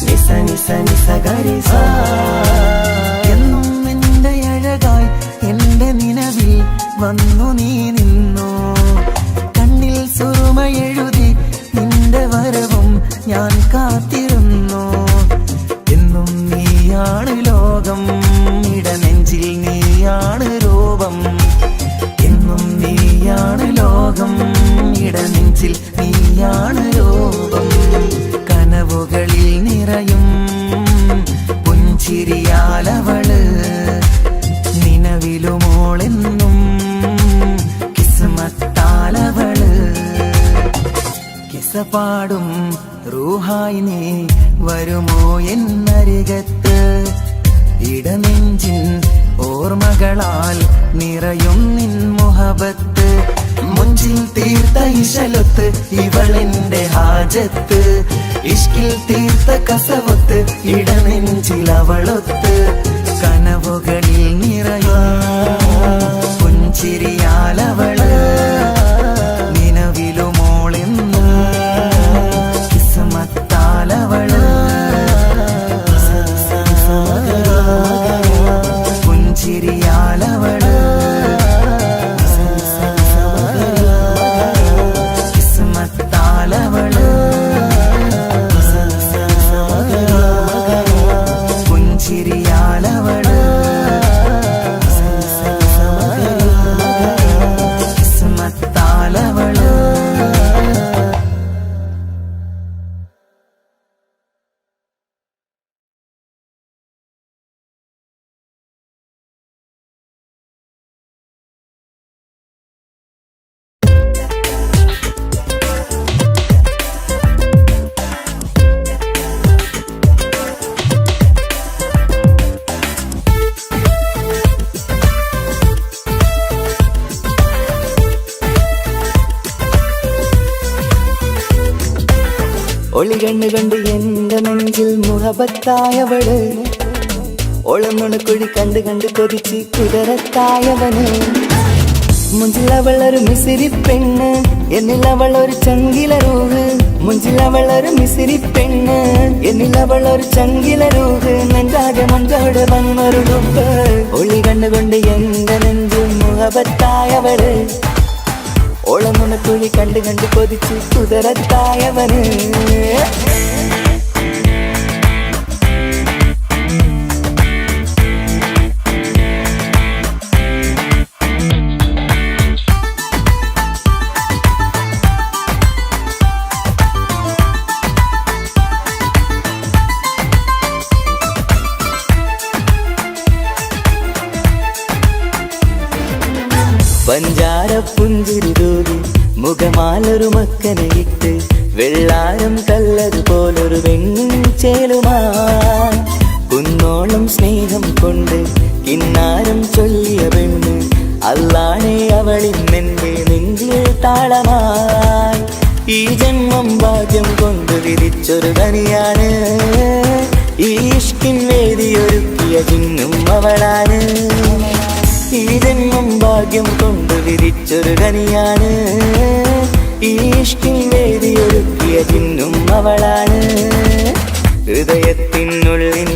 నిస నిస നിസ ഗരി സാ. എന്നും എന്റെ അഴകായി എന്റെ നിലവിൽ വന്നു നീ നിന്നു, കണ്ണിൽ സുറുമയെഴുതി നിന്റെ വരവും ഞാൻ കാത്തിരുന്നു. എന്നും നീയാണ് ലോകം, ഇടനെഞ്ചിൽ നീയാണ് രൂപം. എന്നും നീയാണ് ലോകം, ഇടനെഞ്ചിൽ നീയാണ് രൂപം. കനവുകളിൽ നിറയും പുഞ്ചിരിയാലവള്, നിലവിലുമോളെന്നും കിസ്മത്താലവള്. കിസ്സ പാടും റൂഹായി നീ വരുമോ എന്നരികത്ത്, ഇടനെഞ്ചിൻ ഓർമ്മകളാൽ നിറയും നിൻ മുഹബത്ത് മുഞ്ചിൽ തീർത്ത ഇശലൊത്ത് ഇവളെന്റെ ഹാജത്ത് ഇഷ്കിൽ തീർത്ത കസവത്ത് ഇടനെഞ്ചിൽ അവളൊത്ത് കനവുകളിൽ നിറയും പുഞ്ചിരിയാലവള് നിലവിലുമോളെന്നും കിസ്മത്താലവള് പുഞ്ചിരിയാലവള് കിസ്മത്താലവള് പുഞ്ചിരിയാലവള് കിസ്മത്താലവള്. ഒളി കണ്ണുകൊണ്ട് എന്റെ നെഞ്ചിൽ മുഹബത്തായവള് ഒളമുണക്കുഴി കണ്ട് കണ്ട് കൊതിച്ച് കുതിരത്തായവന് മുഞ്ചിലവളൊരു മിസിരി പെണ്ണ് എന്നിലവളൊരു ചങ്കിലരൂഹ് മുഞ്ചിലവളൊരു മിസിരി പെണ്ണ് എന്നിലവളൊരു ചങ്കിലരൂഹ് നെഞ്ചാകെ മഞ്ചോട് വന്നൊരു ഡുബ് ഒളി കണ്ണുകൊണ്ട് എന്റെ നെഞ്ചിൽ മുഹബത്തായവള് ഓളമുണക്കുഴി കണ്ട് കണ്ട് കൊതിച്ച് കുതിരത്തായവന് പഞ്ചാര പുഞ്ചിരി തൂകി മുഖമാലൊരു മക്കനയിട്ട് വെള്ളാരം കല്ലതുപോലൊരു വെണ്ണുചേലുമാ കുന്നോളം സ്നേഹം കൊണ്ട് കിന്നാരം ചൊല്ലിയ പെണ്ണ് അല്ലാണെ അവളിന്നെന്റെ നെഞ്ചിൽ താളമായി ഈ ജന്മം ഭാഗ്യം കൊണ്ട് വിധിച്ചൊരു തനിയാണ് ഈ ഇഷ്കിൻ വേദിയൊരുക്കിയ ജിന്നും അവളാണ് ഈ ജന്മം ഭാഗ്യം കൊണ്ട് വിധിച്ചൊരു കനിയാണ് ഈ ഇഷ്കിൻ വേദിയൊരുക്കിയ ജിന്നും അവളാണ് ഹൃദയത്തിനുള്ളിൽ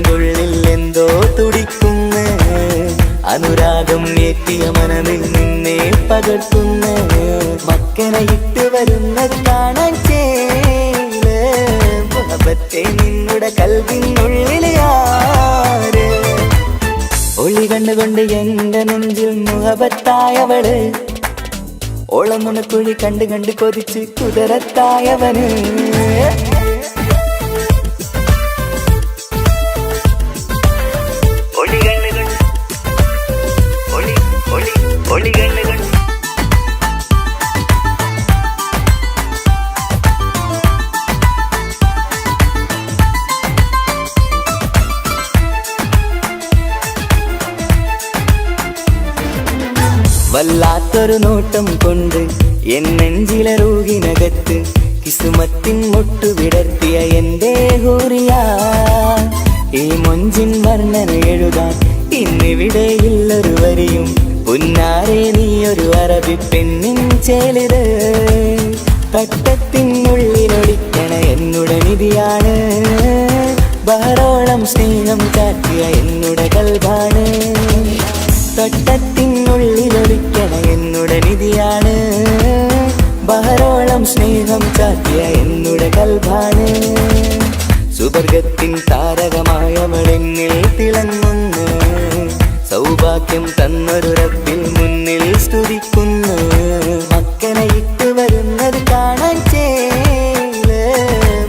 എന്തോ തുടിക്കുന്ന അനുരാഗം ഏറ്റിയ മനമിൽ നിന്നെ പകർത്തുന്ന മക്കനയിട്ട് വരുന്നത് കാണാൻ ചേല് മുഹബത്തെ നിന്നുടെ കൽവിനുള്ളിൽ ആര് ഒളി കണ്ടുകൊണ്ട് എന്റെ നെഞ്ചിൽ മുഹബത്തായവള് ഓളമുണക്കുഴി കണ്ട് കണ്ട് കൊതിച്ച് കുതിരത്തായവന് വല്ലാത്തൊരു നോട്ടം കൊണ്ട് എൻ നെഞ്ചിലെ റൂഹിനകത്ത് കിസുമത്തിൻ മുട്ടു വിടർത്തിയ എന്റെ ഹൂറിയ ഈ മൊഞ്ചിൻ വർണ്ണന എഴുതാൻ ഇന്നിവിടെയില്ലൊരു വരിയും പുന്നാരെ നീയൊരു അറബി പെണ്ണിൻ ചേലിത് തട്ടത്തിനുള്ളിലൊളിക്കണ എന്നുടെ നിധിയാണ് ബഹറോളം സ്നേഹം കാട്ടിയ എന്നുടെ കൽബാണ് തട്ടത്തിനുള്ളിലൊളിക്കണ എന്നുടെ നിധിയാണ് ബഹറോളം സ്നേഹം ചാത്തിയ എന്നുടെ കൽബാണ് സുവർഗത്തിൻ താരകമായവളെന്നിൽ തിളങ്ങുന്നു സൗഭാഗ്യം തന്നൊരു റബ്ബിൽ മുന്നിൽ സ്തുതിക്കുന്നു മക്കനയിട്ട് വരുന്നത് കാണാൻ ചേല്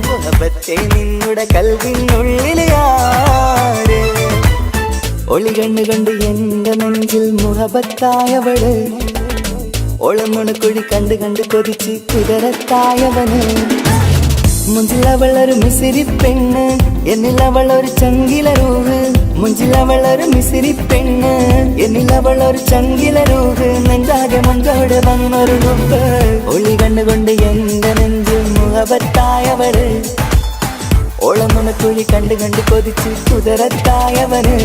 മുഹബത്തെ നിന്നുടെ കൽവിനുള്ളിൽ ആര് ഒളി കണ്ണുകൊണ്ട് എന്റെ നെഞ്ചിൽ മുഹബത്തായവള് ഓളമുണക്കുഴി കണ്ട് കണ്ട് കൊതിച്ച് കുതിരത്തായവന് മുഞ്ചിലവളൊരു മിസിരി പെണ്ണ് എന്നിലവളൊരു ചങ്കിലരൂഹ് നെഞ്ചിലവളൊരു മിസിരി പെണ്ണ്, എന്നിലവളൊരു ചങ്കില രൂപ്, നെഞ്ചാകെ മഞ്ചോട് വന്നൊരു രൂപ്. ഒളി കണ്ടുകൊണ്ട് എന്റെ നെഞ്ചു മുഖപത്തായവള്, ഓളം നുണക്കുഴി കണ്ടു കണ്ട് കൊതിച്ച് കുതിരത്തായവന്.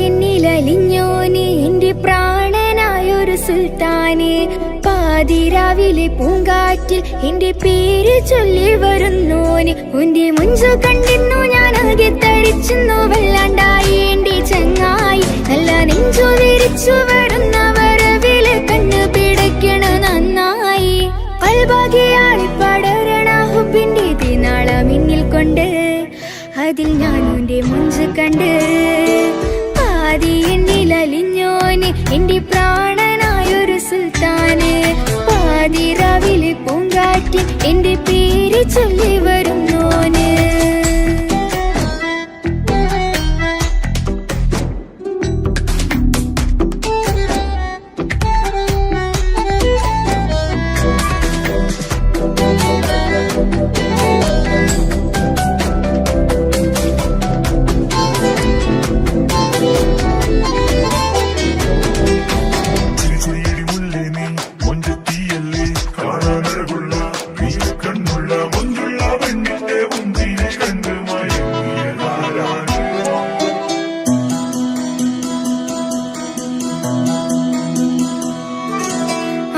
എന്നിലലിഞ്ഞോനെ എന്റെ പ്രാണനായൊരു സുൽത്താനെ, പാതിരാവിലെ പൂങ്കാറ്റിൽ എന്റെ പേര് ചൊല്ലി വരുന്നോനെ. ഉന്റെ മുഞ്ചു കണ്ടിരുന്നു ഞാൻ ആകെ തരിച്ചെന്നു, വല്ലാണ്ടായി എന്റെ ചങ്ങായി. നല്ല നെഞ്ചു വിരിച്ചു വരുന്ന വരവില് കണ്ണു പിടയ്ക്കണ നന്നായി. പൽഭാഗിയായി പടരണ ഹുബിന്റെ തിനാള മിന്നിൽ കൊണ്ട്, അതിൽ ഞാൻ ഉന്റെ മുഞ്ചു കണ്ട്. പാതി എന്നിലലിഞ്ഞോനെ എന്റെ പ്രാണനായൊരു സുൽത്താന്, പാതിരാവിലെ പൂങ്കാറ്റിൽ എന്റെ പേര് ചൊല്ലി വരുന്നോന്.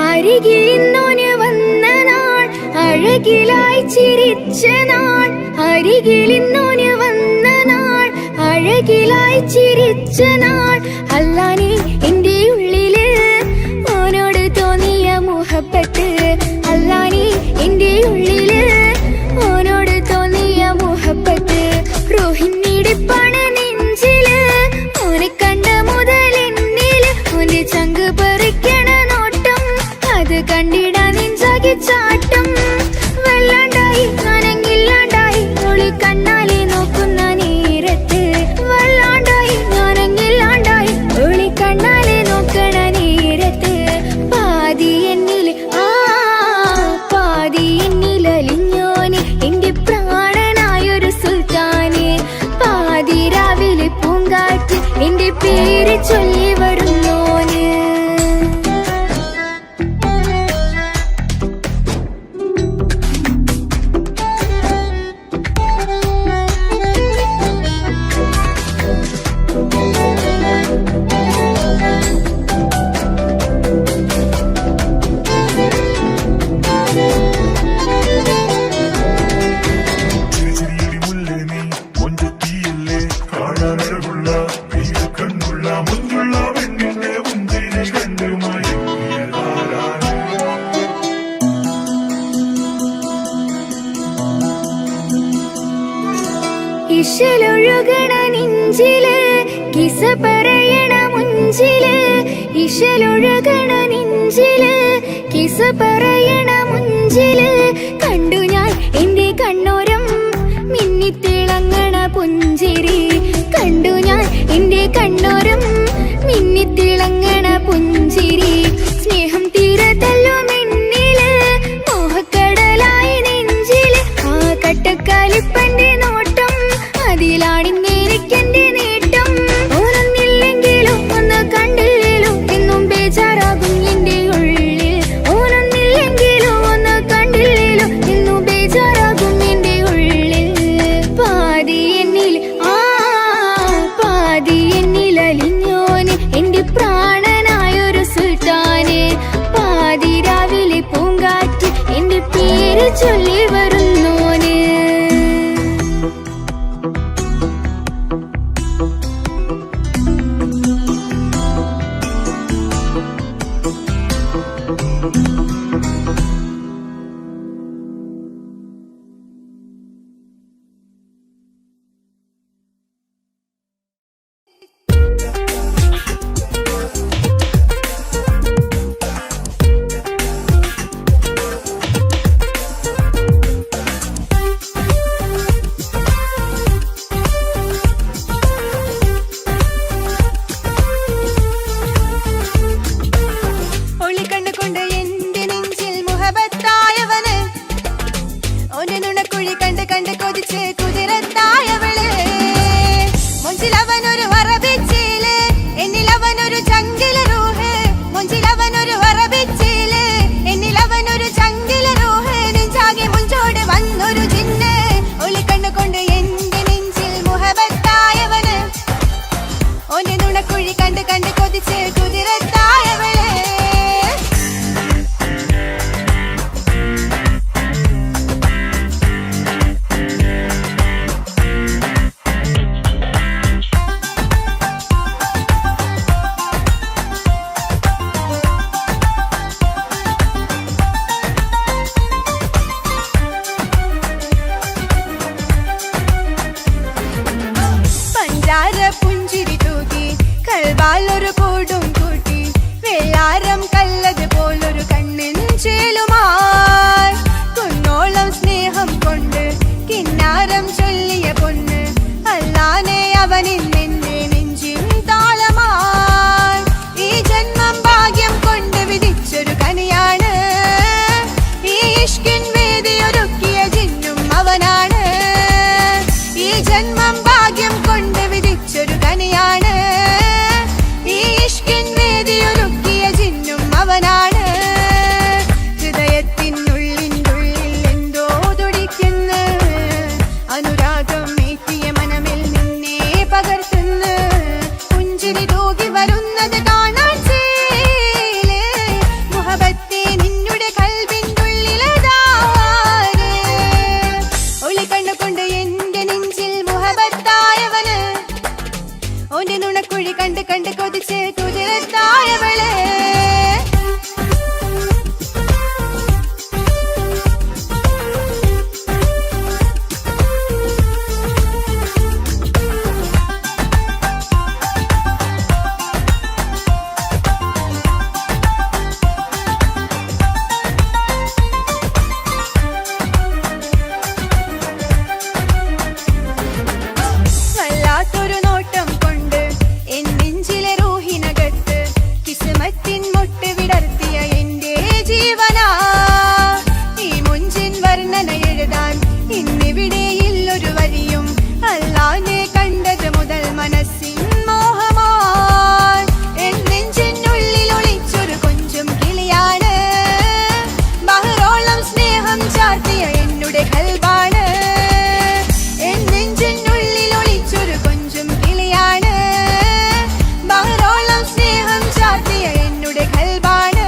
അരികിലിന്നോന് വന്ന നാൾ, അഴകിലായി ചിരിച്ച നാൾ. അരികിലിന്നോന് വന്ന നാൾ, അഴകിലായി ചിരിച്ച നാൾ. അല്ലാനെ എന്റെ ഉള്ളില് ഓനോട് തോന്നിയ മുഹബത്ത്, അല്ലാനെ എന്റെ ഉള്ളില് ഓനോട് തോന്നിയ മുഹബത്ത്. റോഹിണിടിപ്പാണ് നെഞ്ചില്, ഓനെ കണ്ട മുതൽ എന്നില് ഓന്റെ ചങ്ക് പറിക്കണ നോട്ടം, അത് കണ്ടിടാ നെഞ്ചാകെ ചാട്ടം. വല്ലാണ്ടായി ഞാനങ്ങില്ലാണ്ടായി ഒളി കണ്ണാലെ നോക്കുന്ന നേരത്ത്, വല്ലാണ്ടായി ഞാനങ്ങില്ലാണ്ടായി ഒളി കണ്ണാലെ നോക്കണ നേരത്ത്. പാതി എന്നില് പാതി എന്നിലലിഞ്ഞോന് എന്റെ പ്രാണനായൊരു സുൽത്താന്, പാതിരാവിലെ പൂങ്കാറ്റ് എന്റെ പേര് ചൊല്ലി വരുന്നോന്. ഇശലൊഴുകണ നെഞ്ചില് കിസ പറയണ മുഞ്ചില്, ഇശലൊഴുകണ നെഞ്ചില് കിസ പറയണ മുഞ്ചില്. കണ്ടു ഞാൻ എന്റെ കണ്ണോരം മിന്നിത്തിളങ്ങണ പുഞ്ചിരി, കണ്ടു ഞാൻ എന്റെ കണ്ണോരം മിന്നിത്തിളങ്ങണ പുഞ്ചിരി. സ്നേഹം തീരത്തല്ലോ മെന്നില്, മോഹക്കടലായി നെഞ്ചില് ആ കട്ടക്കാലിപ്പന്റെ നോട്ടം, അതിലാണിന്നെനിക്കെന്റെ നേട്ടം. ഓനൊന്നില്ലെങ്കിലും ഒന്ന് കണ്ടില്ലേലും എന്നും ബേജാറാകും എന്റെ ഉള്ളിൽ, ഓനൊന്നില്ലെങ്കിലും ഒന്ന് കണ്ടില്ലേലും എന്നും ബേജാറാകും എന്റെ ഉള്ളിൽ. പാതി എന്നിൽ പാതി എന്നിലലിഞ്ഞോന് എന്റെ പ്രാണനായൊരു സുൽത്താന്, പാതിരാവിലെ പൂങ്കാറ്റ് എന്റെ പേര് ചൊല്ലി വരുന്നോന്. നുണക്കുഴി കണ്ട് കണ്ട് കൊതിച്ച് കുതിരത്തായവളെ പുഞ്ചിരി തൂകി കൽവാലൊരു കൂടും കൂട്ടി വെള്ളാരം കല്ലത് പോലൊരു കണ്ണിൻ ചേലുമായി കുന്നോളം സ്നേഹം കൊണ്ട് കിന്നാരം ചൊല്ലിയ പൊന്ന് അല്ലാനെ അവനിൽ നിന്നെ നെഞ്ചിൻ താളമായി ഈ ജന്മം ഭാഗ്യം കൊണ്ട് വിധിച്ചൊരു കനിയാണ് ഈ ഇഷ്കിൻ വേദിയൊരുക്കിയ ജിന്നും അവനാണ് ഈ ജന്മം ഭാഗ്യം കൊണ്ട് വിധിച്ചൊരു കനിയാണ് ഈ ഇഷ്കിൻ വേദിയൊരുക്കിയ ജിന്നും അവനാണ് ഹൃദയത്തിനുള്ളിനുള്ളിൽ എന്തോ തുടിക്കുന്നു അനുരാഗം ഏറ്റിയ മനമിൽ നിന്നെ പകർത്തുന്നു പുഞ്ചിരി തൂകി വരുന്നത് കാണാൻ ചേലേ മുഹബത്തെ നിന്നുടെ കൽബിനുള്ളിലതാണ് ഒളി കണ്ണുകൊണ്ട് എന്റെ നെഞ്ചിൽ മുഹബത്തായവന് ഓന്റെ നുണക്കുഴി കണ്ട് കണ്ട് കൊതിച്ച് കുതിരത്തായവളെ വല്ലാത്തൊരു നോട്ടം കൊണ്ട് എൻ നെഞ്ചിലെ റൂഹിനകത്ത് കിസ്മത്തിൻ മുട്ട് വിടർത്തിയ എന്റെ ജീവനാ ഈ മുഞ്ചിൻ വർണ്ണന എഴുതാൻ ഇന്നിവിടെയില്ലൊരു വരിയും അല്ലാനെ കണ്ടത് മുതൽ മനസ്സിൻ മോഹമായി എൻ നെഞ്ചിനുള്ളിൽ ഒളിച്ചൊരു കൊഞ്ചും കിളിയാണ് ബഹറോളം സ്നേഹം ചാർത്തിയ എന്നുടെ കൽബാണ് എൻ നെഞ്ചിനുള്ളിൽ ഒളിച്ചൊരു കൊഞ്ചും കിളിയാണ് ബഹറോളം സ്നേഹം ചാർത്തിയ എന്നുടെ കൽബാണ്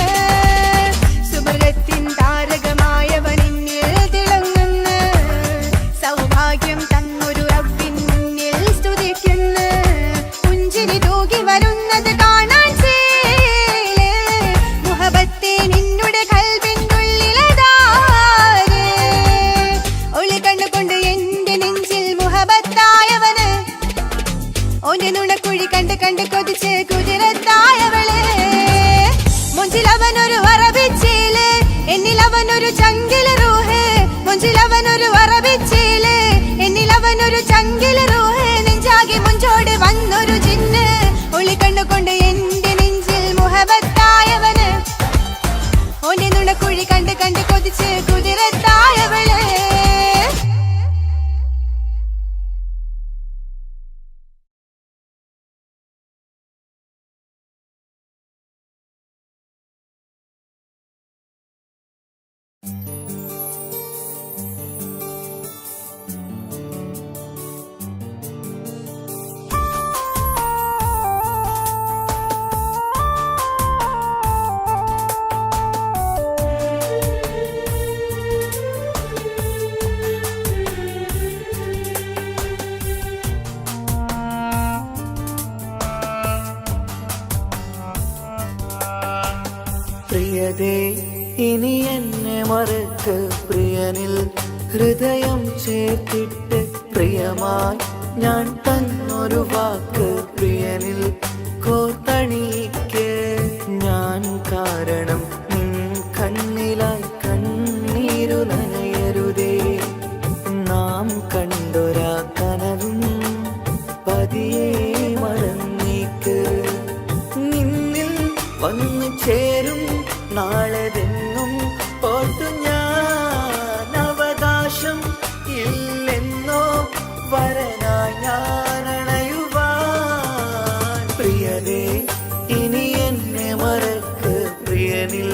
സുബർഗത്തിൻ താരകമായവനിന്നിൽ തിളങ്ങുന്നു സൗഭാഗ്യം തന്നൊരു റബ്ബിൻ മുന്നിൽ സ്തുതിക്കുന്നു പുഞ്ചിരി തൂകി വരുന്നത് കാണാൻ ചേലേ മുഹബത്തെ നിന്നുടെ കൽബിനുള്ളിലതാണ് ഒളി കണ്ണുകൊണ്ട് എന്റെ നെഞ്ചിൽ മുഹബത്തായവന് ഓന്റെ നുണക്കുഴി കണ്ട് കണ്ട് കൊതിച്ച് കുതിരത്തായവളെ മുഞ്ചിലവനൊരു അറബിച്ചേല് എന്നിലവനൊരു ചങ്കില് റൂഹ് മുഞ്ചിലവനൊരു അറബിച്ചേല് എന്നിലവനൊരു ചങ്കില് റൂഹ് നെഞ്ചാകെ മുഞ്ചോട് വന്നൊരു ജിന്ന് ഒളി കണ്ണുകൊണ്ട് എന്റെ നെഞ്ചിൽ മുഹബത്തായവന് ഓന്റെ നുണക്കുഴി കണ്ട് കണ്ട് കൊതിച്ച് കുതിരത്തായവളെ പ്രിയതേ ഇനി എന്നെ മറക്ക് പ്രിയനിൽ ഹൃദയം ചേർത്തിട്ട് പ്രിയമായി ഞാൻ തന്നൊരു വാക്ക് പ്രിയനിൽ കോർത്തണിക്ക് ഞാൻ കാരണം നിൻ കണ്ണിലായി കണ്ണീരു നനയരുതേ നാം കണ്ടൊരാ കനവും പതിയെ മറന്നേക്ക് നിന്നിൽ വന്നു ചേരും നാളെതെന്നും ഓർത്തു ഞാൻ അവകാശം ഇല്ലെന്നോ വരനായി ഞാൻ അണയുവാൻ പ്രിയതേ ഇനി എന്നെ മറക്ക് പ്രിയനിൽ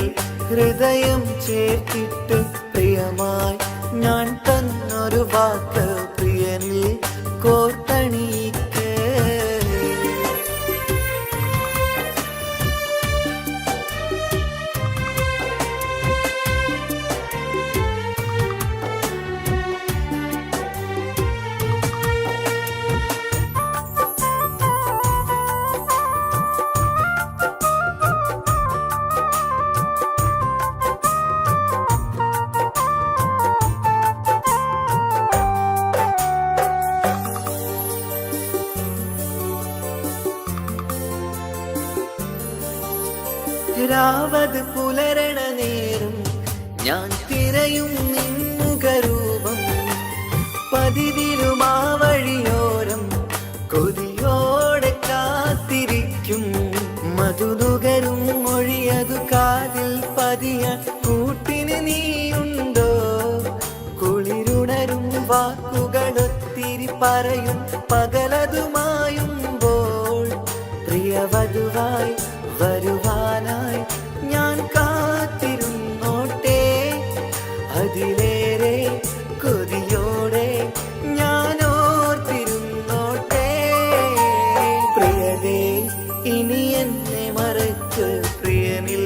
ഹൃദയം ചേർത്തിട്ട് പ്രിയമായി ഞാൻ തന്നൊരു വാക്ക് പ്രിയനിൽ കോർത്തണിക്ക് രാവത് പുലരണ നേരം ഞാൻ തിരയും നിൻമുഖരൂപം പതിവിലും ആ വഴിയോരം കൊതിയോടെ കാത്തിരിക്കും മധുനുകരും മൊഴിയതു കാതിൽ പതിയാൻ കൂട്ടിന് നീയുണ്ടോ കുളിരുണരും വാക്കുകളൊത്തിരി പറയും പകലതുമായുമ്പോൾ പ്രിയവധുവായി വരുവാനായി ഞാൻ കാത്തിരുന്നോട്ടെ അതിലേറെ കൊതിയോടെ ഞാൻ ഓർത്തിരുന്നോട്ടെ പ്രിയതേ ഇനി എന്നെ മറക്ക് പ്രിയനിൽ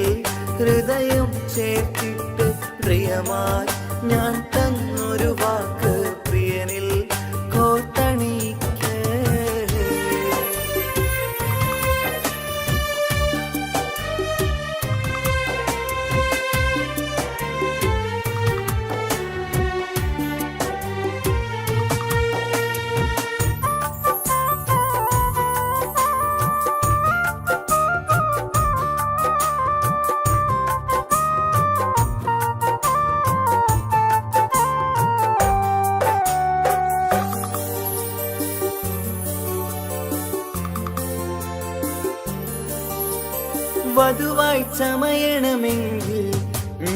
ഹൃദയം ചേർത്തിട്ട് പ്രിയമായി ഞാൻ തന്നൊരു വാക്ക് പ്രിയനിൽ കോർത്തണിക്ക് വധുവായി ചമയണമെങ്കിൽ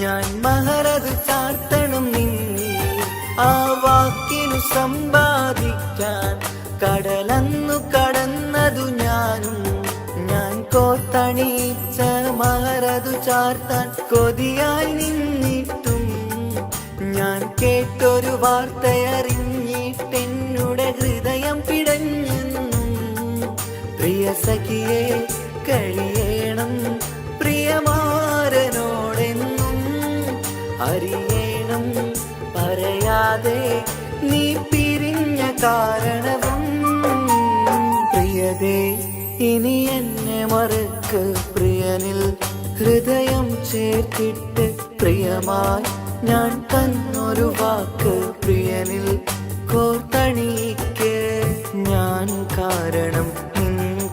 ഞാൻ മഹറത് ചാർത്തണം നിന്നിൽ ആ വാക്കിനു സമ്പാദിക്കാൻ കടലന്നു കടന്നതു ഞാനും ഞാൻ കോർത്തണിച്ച മഹറതു ചാർത്താൻ കൊതിയായി നിന്നിട്ടും ഞാൻ കേട്ടൊരു വാർത്തയറിഞ്ഞിട്ടെന്നുടെ ഹൃദയം പിടഞ്ഞെന്നും പ്രിയ സഖിയെ കഴിയണം പ്രിയമാരനോടെന്നും അറിയണം പറയാതെ നീ പിരിഞ്ഞ കാരണവും പ്രിയതേ ഇനി എന്നെ മറക്ക് പ്രിയനിൽ ഹൃദയം ചേർത്തിട്ട് പ്രിയമായി ഞാൻ തന്നൊരു വാക്ക് പ്രിയനിൽ കോർത്തണിക്ക് ഞാൻ കാരണം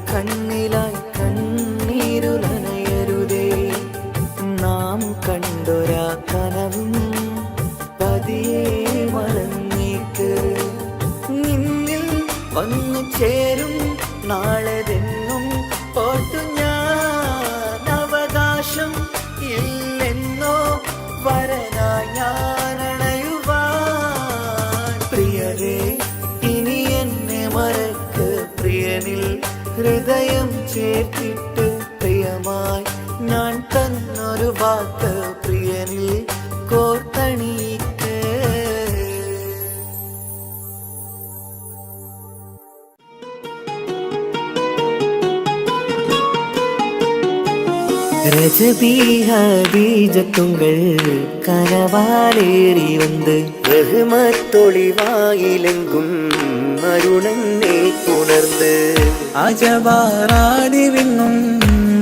കണ്ണിലായി കണ്ണീരുലനയരുതേ നാം കണ്ടൊരാ കനവും പതിയെ മറന്നേക്ക് നിന്നിൽ വന്നു ചേരും നാളെതെന്നും ഓർത്തു ഞാൻ അവകാശം ഇല്ലെന്നോ വരനായി ഞാനണയുവാൻ പ്രിയരേ ഇനി എന്നെ മറക്ക് പ്രിയനിൽ ഹൃദയം ചേർത്തിട്ട് പ്രിയമായി ഞാൻ തന്നൊരു വാക്ക് പ്രിയനിൽ കോർത്തണിക്ക് ரஜபீஜத்துங்கள் கனவாலேறி வந்து ரஹ்மத்தொளிவாயிலெங்கும் அருணன்னே உணர்ந்து അജവാറാടി വിണ്ണും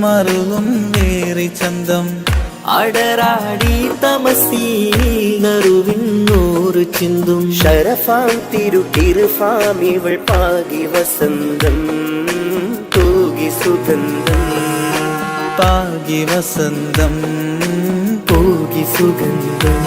മറുകും വേറി ചന്തം അടരാടി തമസീ നറുവിന്നൂറ് ചിന്തും ശരഫാം തിരുകിരുഫാം ഇവൾ പാകി വസന്തം തൂകി സുഗന്ധം പാകി വസന്തം പൂകി സുഗന്ധം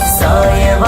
സായവാ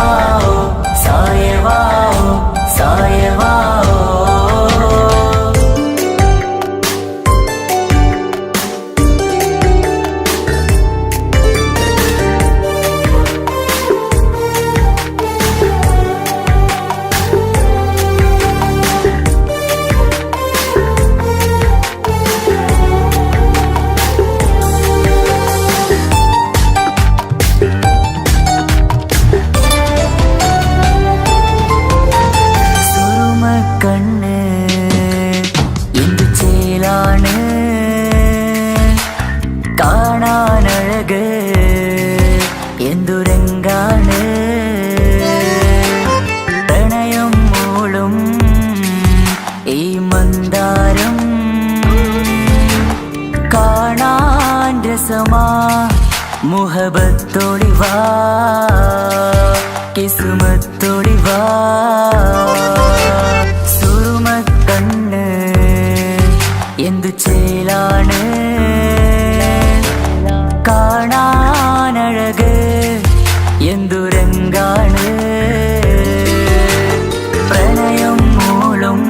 രസമാ മുഹബത്തോടി വാ കിസ്മത്തോടി വാ സുറുമക്കണ്ണ് എന്തു ചേലാണ് കാണാനഴക് എന്തുരങ്കാണ് പ്രണയം മൂളും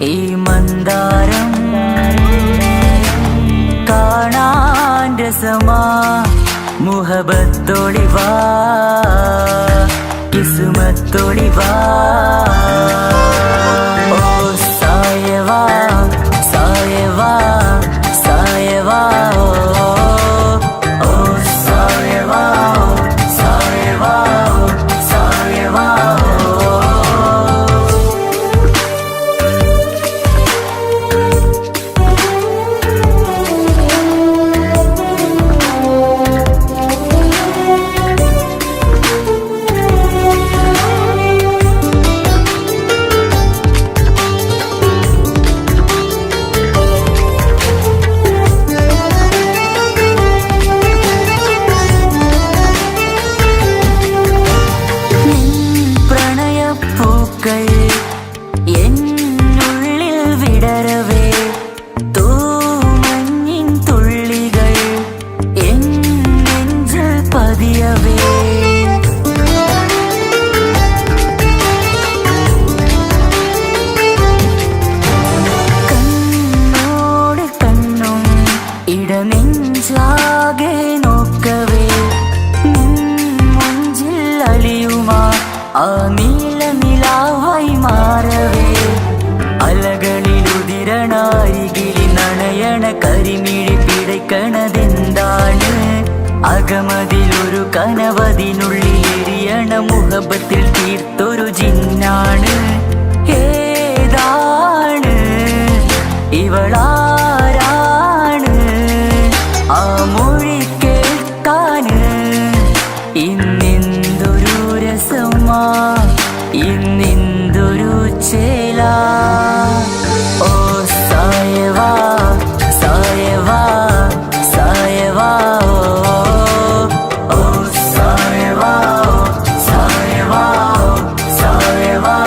ഈ മന്ദാരം കാണാൻ രസമാ മുഹബത്തോടി വാ കിസ്മത്തോടി വാ ഓ സായവാ സായവാ സായവാ ഓ സായവാ സായവാ സായവാ എന്നുള്ളിൽ വിടരവേ തൂമഞ്ഞിൻ തുള്ളികൾ എൻ നെഞ്ചിൽ പതിയവേ കണ്ണോട് കണ്ണും ഇടനെഞ്ചാകെ നോക്കവേ മുഞ്ചിൽ അലിയുമാ ആ നീല നിലാവായി മാറവേ അലകളിലുതിരണാരികിലി നണയണ കരിമിഴി പിടയ്ക്കണതെന്താണ് അകമതിലൊരു കനവതിനുള്ളിൽ എരിയണ മുഹബത്തിൽ തീർത്തൊരു ജിന്നാണ് ഏതാണ് ഇവളാരാണ് ആ മൊഴി കേൾക്കാന് ഇന്നെന്തൊരു രസമാ ഇന്നെന്തൊരു ചേല ഓ സായവാ സായവാ സായവാ ഓ സായവാ സായവാ സായവാ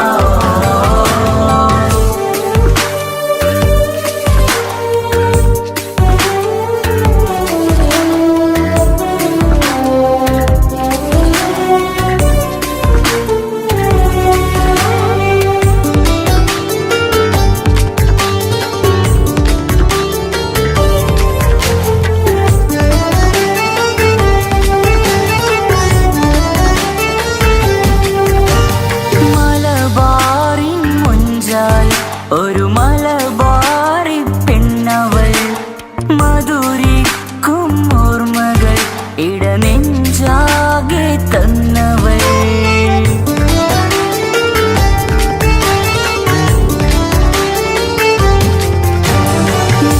ഒരു മലബാറി പെണ്ണവൾ മധുരിക്കും ഓർമ്മകൾ ഇടനെഞ്ചാകെ തന്നവൾ നീ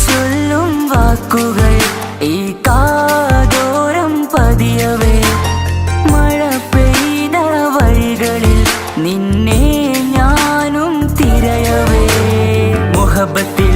ചൊല്ലും വാക്കുകൾ ഈ കാതോരം പതിയവേ മഴ പെയ്ത വഴികളിൽ നിന്നെ ഞാനും തിരയവേ മുഹബത്തിൽ